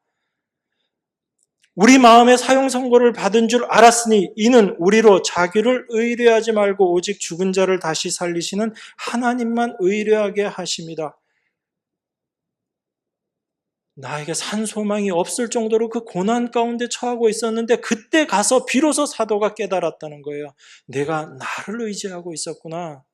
우리 마음에 사형 선고를 받은 줄 알았으니 이는 우리로 자기를 의뢰하지 말고 오직 죽은 자를 다시 살리시는 하나님만 의뢰하게 하심이다. 나에게 산 소망이 없을 정도로 그 고난 가운데 처하고 있었는데 그때 가서 비로소 사도가 깨달았다는 거예요. 내가 나를 의지하고 있었구나.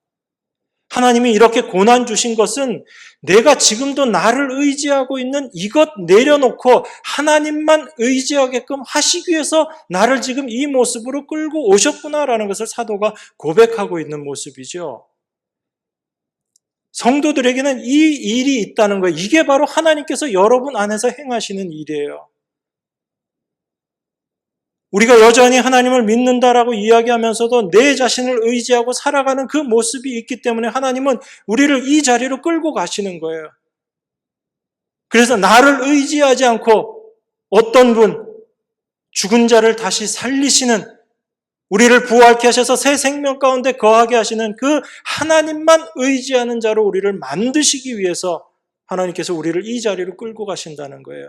하나님이 이렇게 고난 주신 것은 내가 지금도 나를 의지하고 있는 이것 내려놓고 하나님만 의지하게끔 하시기 위해서 나를 지금 이 모습으로 끌고 오셨구나라는 것을 사도가 고백하고 있는 모습이죠. 성도들에게는 이 일이 있다는 거예요. 이게 바로 하나님께서 여러분 안에서 행하시는 일이에요. 우리가 여전히 하나님을 믿는다라고 이야기하면서도 내 자신을 의지하고 살아가는 그 모습이 있기 때문에 하나님은 우리를 이 자리로 끌고 가시는 거예요. 그래서 나를 의지하지 않고 어떤 분, 죽은 자를 다시 살리시는, 우리를 부활케 하셔서 새 생명 가운데 거하게 하시는 그 하나님만 의지하는 자로 우리를 만드시기 위해서 하나님께서 우리를 이 자리로 끌고 가신다는 거예요.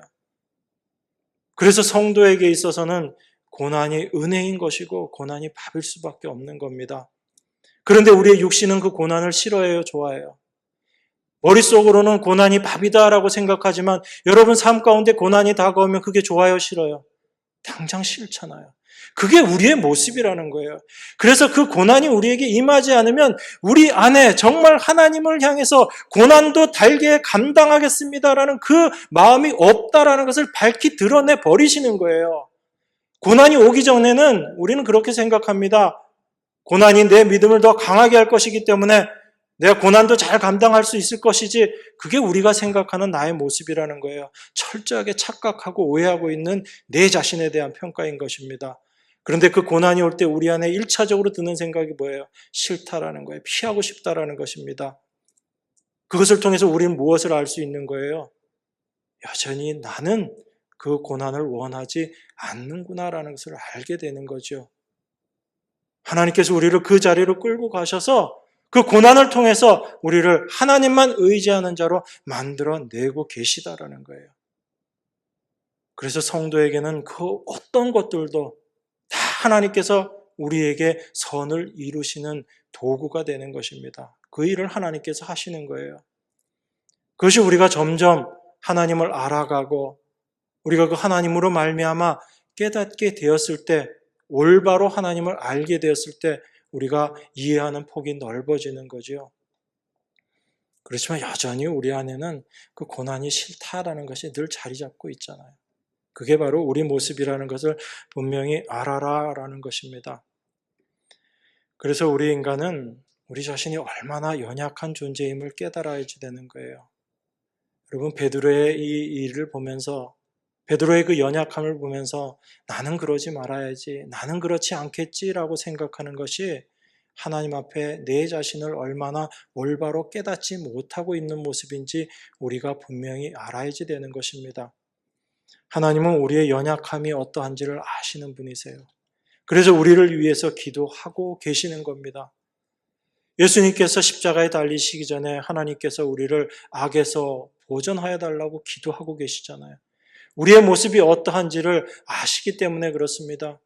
그래서 성도에게 있어서는 고난이 은혜인 것이고 고난이 밥일 수밖에 없는 겁니다. 그런데 우리의 육신은 그 고난을 싫어해요, 좋아해요? 머릿속으로는 고난이 밥이다라고 생각하지만 여러분 삶 가운데 고난이 다가오면 그게 좋아요, 싫어요? 당장 싫잖아요. 그게 우리의 모습이라는 거예요. 그래서 그 고난이 우리에게 임하지 않으면 우리 안에 정말 하나님을 향해서 고난도 달게 감당하겠습니다라는 그 마음이 없다라는 것을 밝히 드러내 버리시는 거예요. 고난이 오기 전에는 우리는 그렇게 생각합니다. 고난이 내 믿음을 더 강하게 할 것이기 때문에 내가 고난도 잘 감당할 수 있을 것이지, 그게 우리가 생각하는 나의 모습이라는 거예요. 철저하게 착각하고 오해하고 있는 내 자신에 대한 평가인 것입니다. 그런데 그 고난이 올 때 우리 안에 1차적으로 드는 생각이 뭐예요? 싫다라는 거예요. 피하고 싶다라는 것입니다. 그것을 통해서 우리는 무엇을 알 수 있는 거예요? 여전히 나는 그 고난을 원하지 않는구나라는 것을 알게 되는 거죠. 하나님께서 우리를 그 자리로 끌고 가셔서 그 고난을 통해서 우리를 하나님만 의지하는 자로 만들어내고 계시다라는 거예요. 그래서 성도에게는 그 어떤 것들도 다 하나님께서 우리에게 선을 이루시는 도구가 되는 것입니다. 그 일을 하나님께서 하시는 거예요. 그것이 우리가 점점 하나님을 알아가고 우리가 그 하나님으로 말미암아 깨닫게 되었을 때, 올바로 하나님을 알게 되었을 때 우리가 이해하는 폭이 넓어지는 거죠. 그렇지만 여전히 우리 안에는 그 고난이 싫다라는 것이 늘 자리 잡고 있잖아요. 그게 바로 우리 모습이라는 것을 분명히 알아라라는 것입니다. 그래서 우리 인간은 우리 자신이 얼마나 연약한 존재임을 깨달아야지 되는 거예요. 여러분, 베드로의 이 일을 보면서, 베드로의 그 연약함을 보면서 나는 그러지 말아야지, 나는 그렇지 않겠지라고 생각하는 것이 하나님 앞에 내 자신을 얼마나 올바로 깨닫지 못하고 있는 모습인지 우리가 분명히 알아야지 되는 것입니다. 하나님은 우리의 연약함이 어떠한지를 아시는 분이세요. 그래서 우리를 위해서 기도하고 계시는 겁니다. 예수님께서 십자가에 달리시기 전에 하나님께서 우리를 악에서 보존하여 달라고 기도하고 계시잖아요. 우리의 모습이 어떠한지를 아시기 때문에 그렇습니다.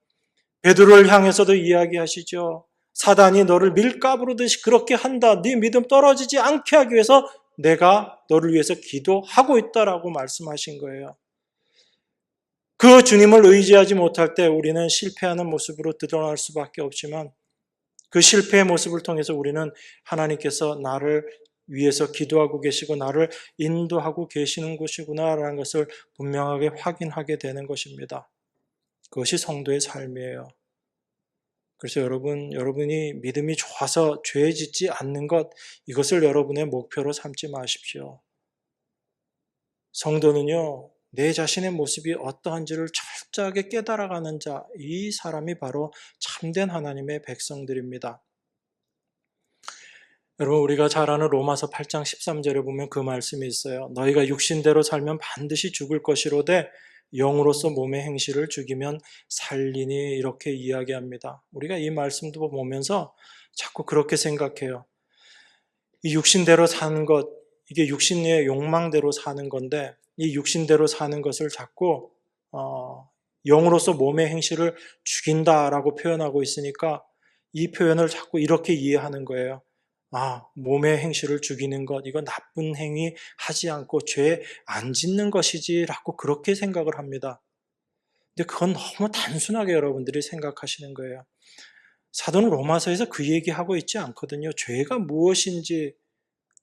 베드로를 향해서도 이야기하시죠. 사단이 너를 밀가부르듯이 그렇게 한다. 네 믿음 떨어지지 않게 하기 위해서 내가 너를 위해서 기도하고 있다라고 말씀하신 거예요. 그 주님을 의지하지 못할 때 우리는 실패하는 모습으로 드러날 수밖에 없지만 그 실패의 모습을 통해서 우리는 하나님께서 나를 위에서 기도하고 계시고 나를 인도하고 계시는 곳이구나라는 것을 분명하게 확인하게 되는 것입니다. 그것이 성도의 삶이에요. 그래서 여러분이 믿음이 좋아서 죄 짓지 않는 것, 이것을 여러분의 목표로 삼지 마십시오. 성도는요, 내 자신의 모습이 어떠한지를 철저하게 깨달아가는 자, 이 사람이 바로 참된 하나님의 백성들입니다. 여러분, 우리가 잘 아는 로마서 8장 13절에 보면 그 말씀이 있어요. 너희가 육신대로 살면 반드시 죽을 것이로되 영으로서 몸의 행실을 죽이면 살리니, 이렇게 이야기합니다. 우리가 이 말씀도 보면서 자꾸 그렇게 생각해요. 이 육신대로 사는 것, 이게 육신의 욕망대로 사는 건데, 이 육신대로 사는 것을 자꾸 영으로서 몸의 행실을 죽인다라고 표현하고 있으니까 이 표현을 자꾸 이렇게 이해하는 거예요. 몸의 행실을 죽이는 것, 이거 나쁜 행위 하지 않고 죄 안 짓는 것이지라고 그렇게 생각을 합니다. 근데 그건 너무 단순하게 여러분들이 생각하시는 거예요. 사도는 로마서에서 그 얘기하고 있지 않거든요. 죄가 무엇인지,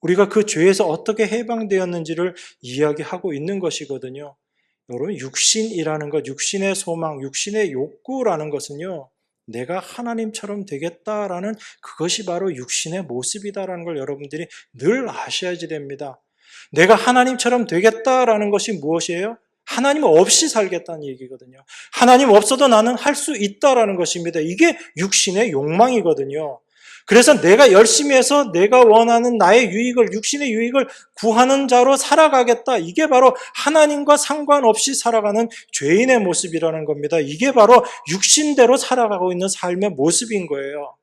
우리가 그 죄에서 어떻게 해방되었는지를 이야기하고 있는 것이거든요. 여러분, 육신이라는 것, 육신의 소망, 육신의 욕구라는 것은요, 내가 하나님처럼 되겠다라는, 그것이 바로 육신의 모습이다라는 걸 여러분들이 늘 아셔야지 됩니다. 내가 하나님처럼 되겠다라는 것이 무엇이에요? 하나님 없이 살겠다는 얘기거든요. 하나님 없어도 나는 할 수 있다라는 것입니다. 이게 육신의 욕망이거든요. 그래서 내가 열심히 해서 내가 원하는 나의 유익을, 육신의 유익을 구하는 자로 살아가겠다. 이게 바로 하나님과 상관없이 살아가는 죄인의 모습이라는 겁니다. 이게 바로 육신대로 살아가고 있는 삶의 모습인 거예요.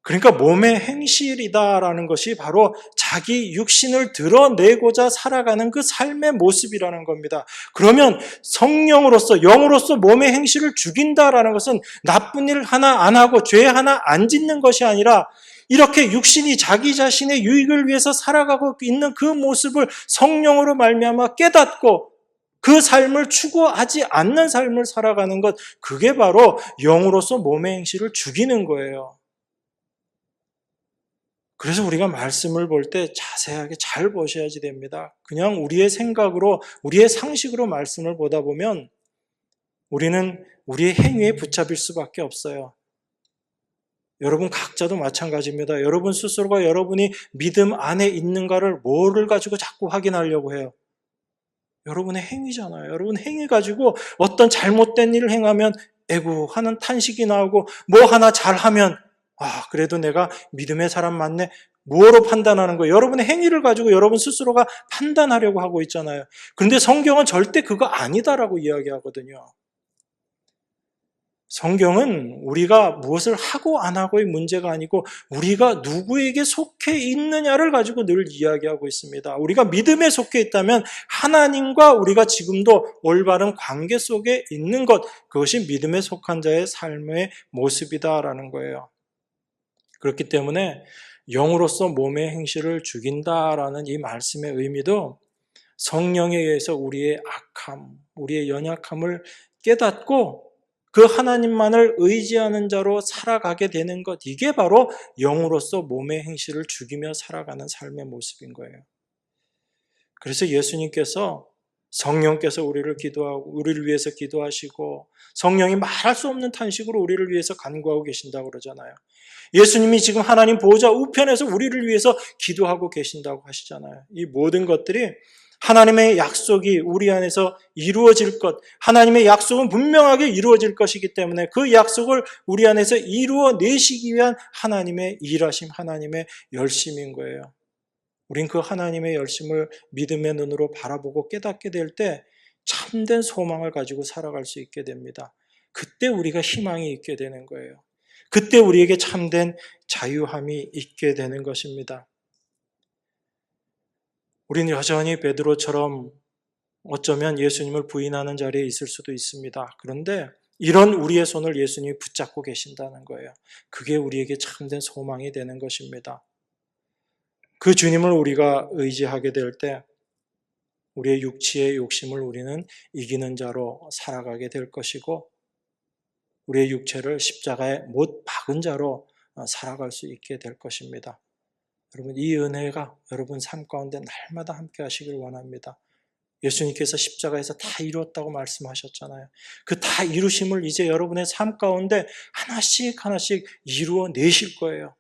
그러니까 몸의 행실이다라는 것이 바로 자기 육신을 드러내고자 살아가는 그 삶의 모습이라는 겁니다. 그러면 성령으로서, 영으로서 몸의 행실을 죽인다라는 것은 나쁜 일 하나 안 하고 죄 하나 안 짓는 것이 아니라, 이렇게 육신이 자기 자신의 유익을 위해서 살아가고 있는 그 모습을 성령으로 말미암아 깨닫고 그 삶을 추구하지 않는 삶을 살아가는 것, 그게 바로 영으로서 몸의 행실을 죽이는 거예요. 그래서 우리가 말씀을 볼 때 자세하게 잘 보셔야지 됩니다. 그냥 우리의 생각으로, 우리의 상식으로 말씀을 보다 보면 우리는 우리의 행위에 붙잡힐 수밖에 없어요. 여러분 각자도 마찬가지입니다. 여러분 스스로가 여러분이 믿음 안에 있는가를 뭐를 가지고 자꾸 확인하려고 해요? 여러분의 행위잖아요. 여러분 행위 가지고 어떤 잘못된 일을 행하면 에구 하는 탄식이 나오고, 뭐 하나 잘하면 그래도 내가 믿음의 사람 맞네. 뭐로 판단하는 거예요? 여러분의 행위를 가지고 여러분 스스로가 판단하려고 하고 있잖아요. 그런데 성경은 절대 그거 아니다라고 이야기하거든요. 성경은 우리가 무엇을 하고 안 하고의 문제가 아니고 우리가 누구에게 속해 있느냐를 가지고 늘 이야기하고 있습니다. 우리가 믿음에 속해 있다면 하나님과 우리가 지금도 올바른 관계 속에 있는 것, 그것이 믿음에 속한 자의 삶의 모습이다라는 거예요. 그렇기 때문에 영으로서 몸의 행실을 죽인다라는 이 말씀의 의미도 성령에 의해서 우리의 악함, 우리의 연약함을 깨닫고 그 하나님만을 의지하는 자로 살아가게 되는 것, 이게 바로 영으로서 몸의 행실을 죽이며 살아가는 삶의 모습인 거예요. 그래서 예수님께서, 성령께서 우리를 위해서 기도하시고 성령이 말할 수 없는 탄식으로 우리를 위해서 간구하고 계신다고 그러잖아요. 예수님이 지금 하나님 보호자 우편에서 우리를 위해서 기도하고 계신다고 하시잖아요. 이 모든 것들이 하나님의 약속이 우리 안에서 이루어질 것, 하나님의 약속은 분명하게 이루어질 것이기 때문에 그 약속을 우리 안에서 이루어내시기 위한 하나님의 일하심, 하나님의 열심인 거예요. 우린 그 하나님의 열심을 믿음의 눈으로 바라보고 깨닫게 될 때 참된 소망을 가지고 살아갈 수 있게 됩니다. 그때 우리가 희망이 있게 되는 거예요. 그때 우리에게 참된 자유함이 있게 되는 것입니다. 우리는 여전히 베드로처럼 어쩌면 예수님을 부인하는 자리에 있을 수도 있습니다. 그런데 이런 우리의 손을 예수님이 붙잡고 계신다는 거예요. 그게 우리에게 참된 소망이 되는 것입니다. 그 주님을 우리가 의지하게 될 때 우리의 육체의 욕심을 우리는 이기는 자로 살아가게 될 것이고, 우리의 육체를 십자가에 못 박은 자로 살아갈 수 있게 될 것입니다. 여러분, 이 은혜가 여러분 삶 가운데 날마다 함께 하시길 원합니다. 예수님께서 십자가에서 다 이루었다고 말씀하셨잖아요. 그 다 이루심을 이제 여러분의 삶 가운데 하나씩 하나씩 이루어내실 거예요.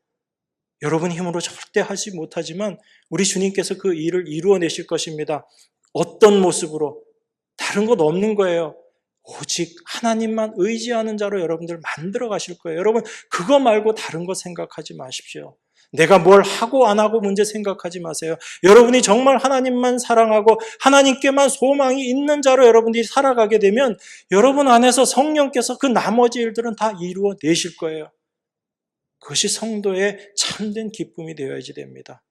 여러분 힘으로 절대 하지 못하지만 우리 주님께서 그 일을 이루어내실 것입니다. 어떤 모습으로? 다른 것 없는 거예요. 오직 하나님만 의지하는 자로 여러분들 만들어 가실 거예요. 여러분, 그거 말고 다른 거 생각하지 마십시오. 내가 뭘 하고 안 하고 문제 생각하지 마세요. 여러분이 정말 하나님만 사랑하고 하나님께만 소망이 있는 자로 여러분들이 살아가게 되면 여러분 안에서 성령께서 그 나머지 일들은 다 이루어내실 거예요. 그것이 성도의 참된 기쁨이 되어야지 됩니다.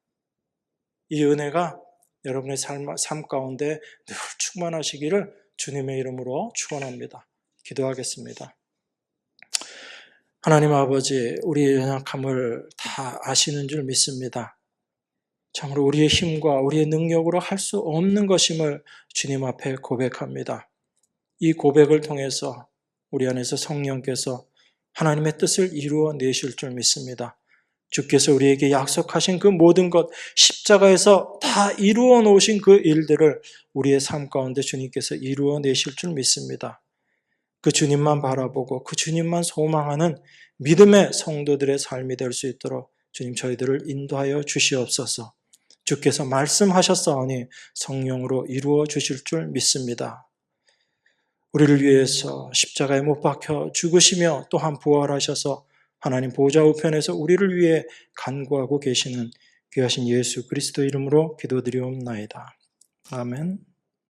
이 은혜가 여러분의 삶 가운데 늘 충만하시기를 주님의 이름으로 축원합니다. 기도하겠습니다. 하나님 아버지, 우리의 연약함을 다 아시는 줄 믿습니다. 참으로 우리의 힘과 우리의 능력으로 할 수 없는 것임을 주님 앞에 고백합니다. 이 고백을 통해서 우리 안에서 성령께서 하나님의 뜻을 이루어내실 줄 믿습니다. 주께서 우리에게 약속하신 그 모든 것, 십자가에서 다 이루어 놓으신 그 일들을 우리의 삶 가운데 주님께서 이루어내실 줄 믿습니다. 그 주님만 바라보고 그 주님만 소망하는 믿음의 성도들의 삶이 될 수 있도록 주님 저희들을 인도하여 주시옵소서. 주께서 말씀하셨사오니 성령으로 이루어 주실 줄 믿습니다. 우리를 위해서 십자가에 못 박혀 죽으시며 또한 부활하셔서 하나님 보좌 우편에서 우리를 위해 간구하고 계시는 귀하신 예수 그리스도 이름으로 기도드리옵나이다. 아멘.